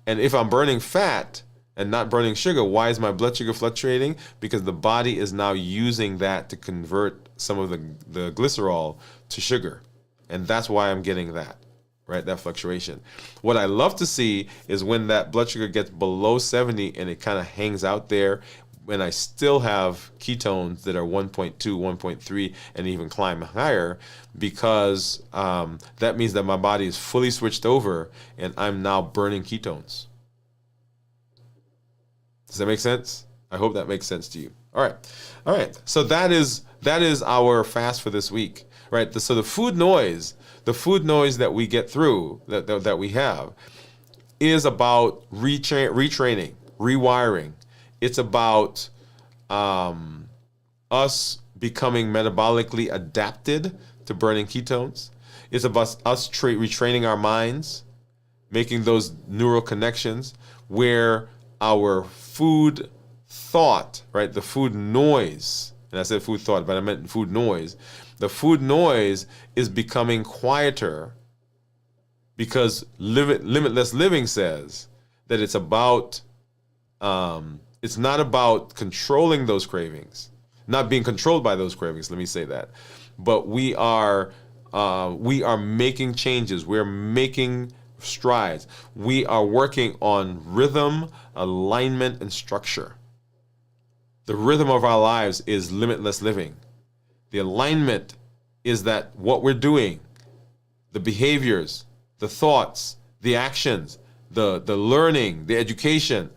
And if I'm burning fat and not burning sugar, why is my blood sugar fluctuating? Because the body is now using that to convert some of the glycerol to sugar. And that's why I'm getting that, right? That fluctuation. What I love to see is when that blood sugar gets below 70 and it kind of hangs out there, when I still have ketones that are 1.2, 1.3, and even climb higher, because that means that my body is fully switched over and I'm now burning ketones. Does that make sense? I hope that makes sense to you. All right. So that is our fast for this week, right? So the food noise that we get through, that we have, is about retraining, rewiring. It's about us becoming metabolically adapted to burning ketones. It's about us retraining our minds, making those neural connections where our food thought, right? The food noise, and I said food thought, but I meant food noise. The food noise is becoming quieter because Limitless Living says that it's about, it's not about controlling those cravings, not being controlled by those cravings. Let me say that. But we are making changes. We're making strides. We are working on rhythm, alignment, and structure. The rhythm of our lives is limitless living. The alignment is that what we're doing, the behaviors, the thoughts, the actions, the learning, the education,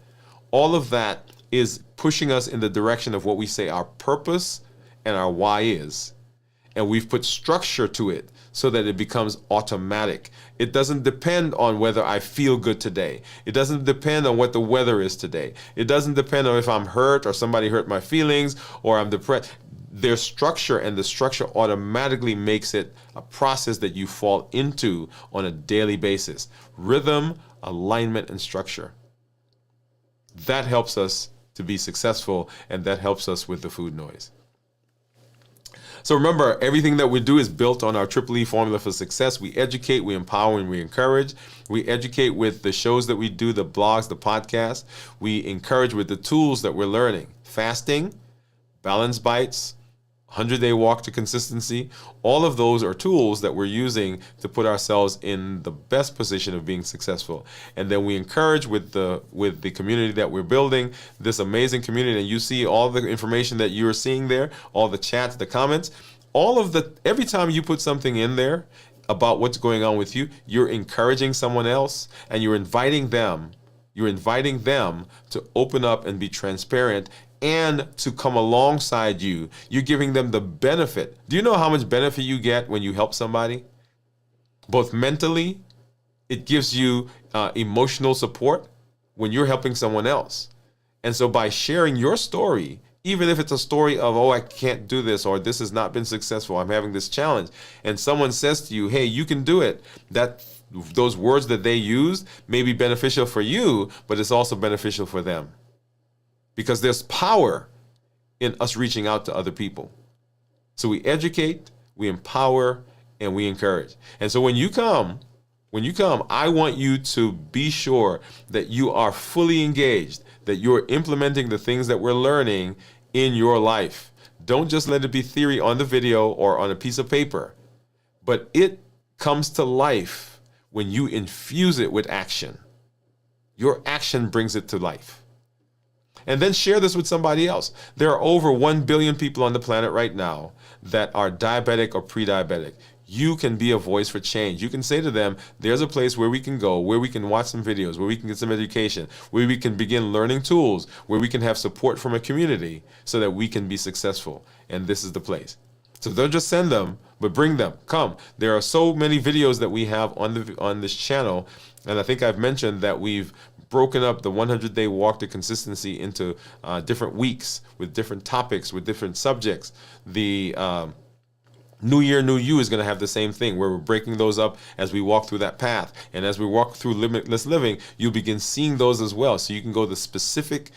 all of that is pushing us in the direction of what we say our purpose and our why is. And we've put structure to it so that it becomes automatic. It doesn't depend on whether I feel good today. It doesn't depend on what the weather is today. It doesn't depend on if I'm hurt or somebody hurt my feelings or I'm depressed. There's structure, and the structure automatically makes it a process that you fall into on a daily basis. Rhythm, alignment, and structure. That helps us to be successful, and that helps us with the food noise. So remember, everything that we do is built on our Triple E formula for success. We educate, we empower, and we encourage. We educate with the shows that we do, the blogs, the podcasts. We encourage with the tools that we're learning. Fasting, Balance Bites, 100-day walk to consistency. All of those are tools that we're using to put ourselves in the best position of being successful. And then we encourage with the community that we're building, this amazing community. And you see all the information that you're seeing there, all the chats, the comments, every time you put something in there about what's going on with you, you're encouraging someone else, and you're inviting them to open up and be transparent and to come alongside you. You're giving them the benefit. Do you know how much benefit you get when you help somebody? Both mentally, it gives you emotional support when you're helping someone else. And so by sharing your story, even if it's a story of, oh, I can't do this, or this has not been successful, I'm having this challenge, and someone says to you, hey, you can do it, those words that they used may be beneficial for you, but it's also beneficial for them. Because there's power in us reaching out to other people. So we educate, we empower, and we encourage. And so when you come, I want you to be sure that you are fully engaged, that you're implementing the things that we're learning in your life. Don't just let it be theory on the video or on a piece of paper, but it comes to life when you infuse it with action. Your action brings it to life. And then share this with somebody else. There are over 1 billion people on the planet right now that are diabetic or pre-diabetic. You can be a voice for change. You can say to them, there's a place where we can go, where we can watch some videos, where we can get some education, where we can begin learning tools, where we can have support from a community so that we can be successful. And this is the place. So don't just send them, but bring them. Come. There are so many videos that we have on this channel. And I think I've mentioned that we've broken up the 100-day walk to consistency into different weeks with different topics, with different subjects. The New Year, New You is going to have the same thing, where we're breaking those up as we walk through that path. And as we walk through limitless living, you'll begin seeing those as well. So you can go to specific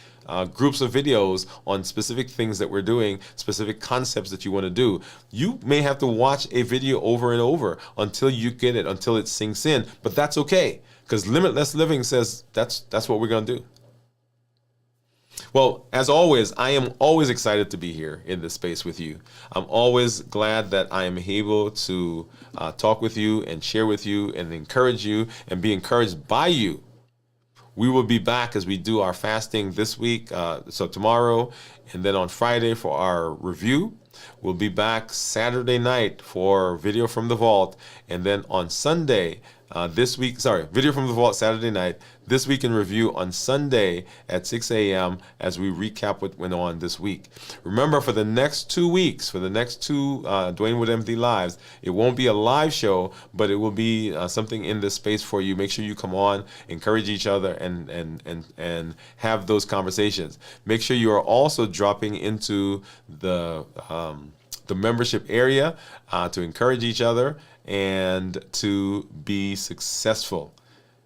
groups of videos on specific things that we're doing, specific concepts that you want to do. You may have to watch a video over and over until you get it, until it sinks in, but that's okay, because limitless living says that's what we're going to do. Well, as always, I am always excited to be here in this space with you. I'm always glad that I am able to talk with you and share with you and encourage you and be encouraged by you. We will be back as we do our fasting this week, so tomorrow, and then on Friday for our review. We'll be back Saturday night for Video from the Vault, and then on Sunday, Video from the Vault Saturday night, This Week in Review on Sunday at 6 a.m. as we recap what went on this week. Remember, for the next 2 weeks, for the next two Dwain Woode MD Lives, it won't be a live show, but it will be something in this space for you. Make sure you come on, encourage each other, and have those conversations. Make sure you are also dropping into the membership area to encourage each other and to be successful.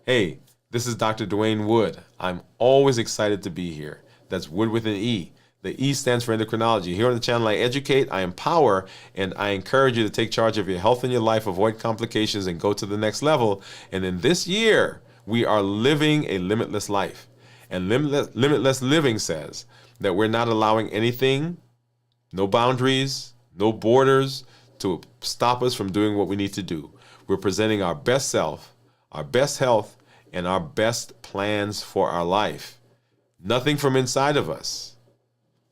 Hey, this is Dr. Dwain Woode. I'm always excited to be here. That's Woode with an E. The E stands for endocrinology. Here on the channel, I educate, I empower, and I encourage you to take charge of your health and your life, avoid complications, and go to the next level. And in this year, we are living a limitless life. And limitless living says that we're not allowing anything, no boundaries, no borders, to stop us from doing what we need to do. We're presenting our best self, our best health, and our best plans for our life. Nothing from inside of us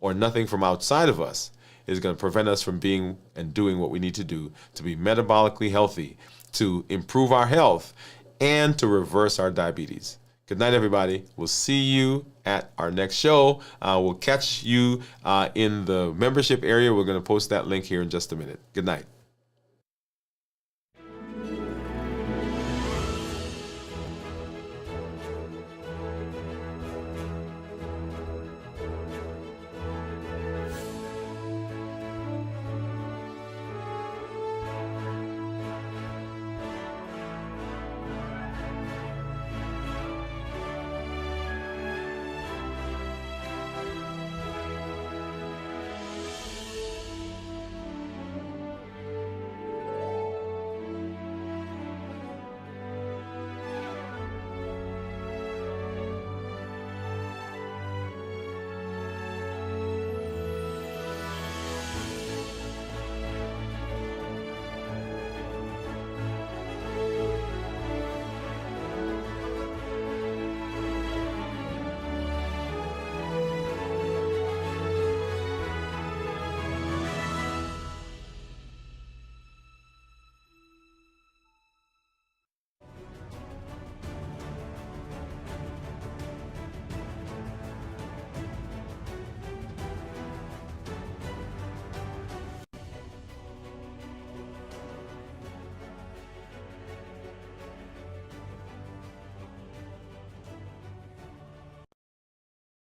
or nothing from outside of us is going to prevent us from being and doing what we need to do to be metabolically healthy, to improve our health, and to reverse our diabetes. Good night, everybody. We'll see you at our next show. We'll catch you in the membership area. We're going to post that link here in just a minute. Good night.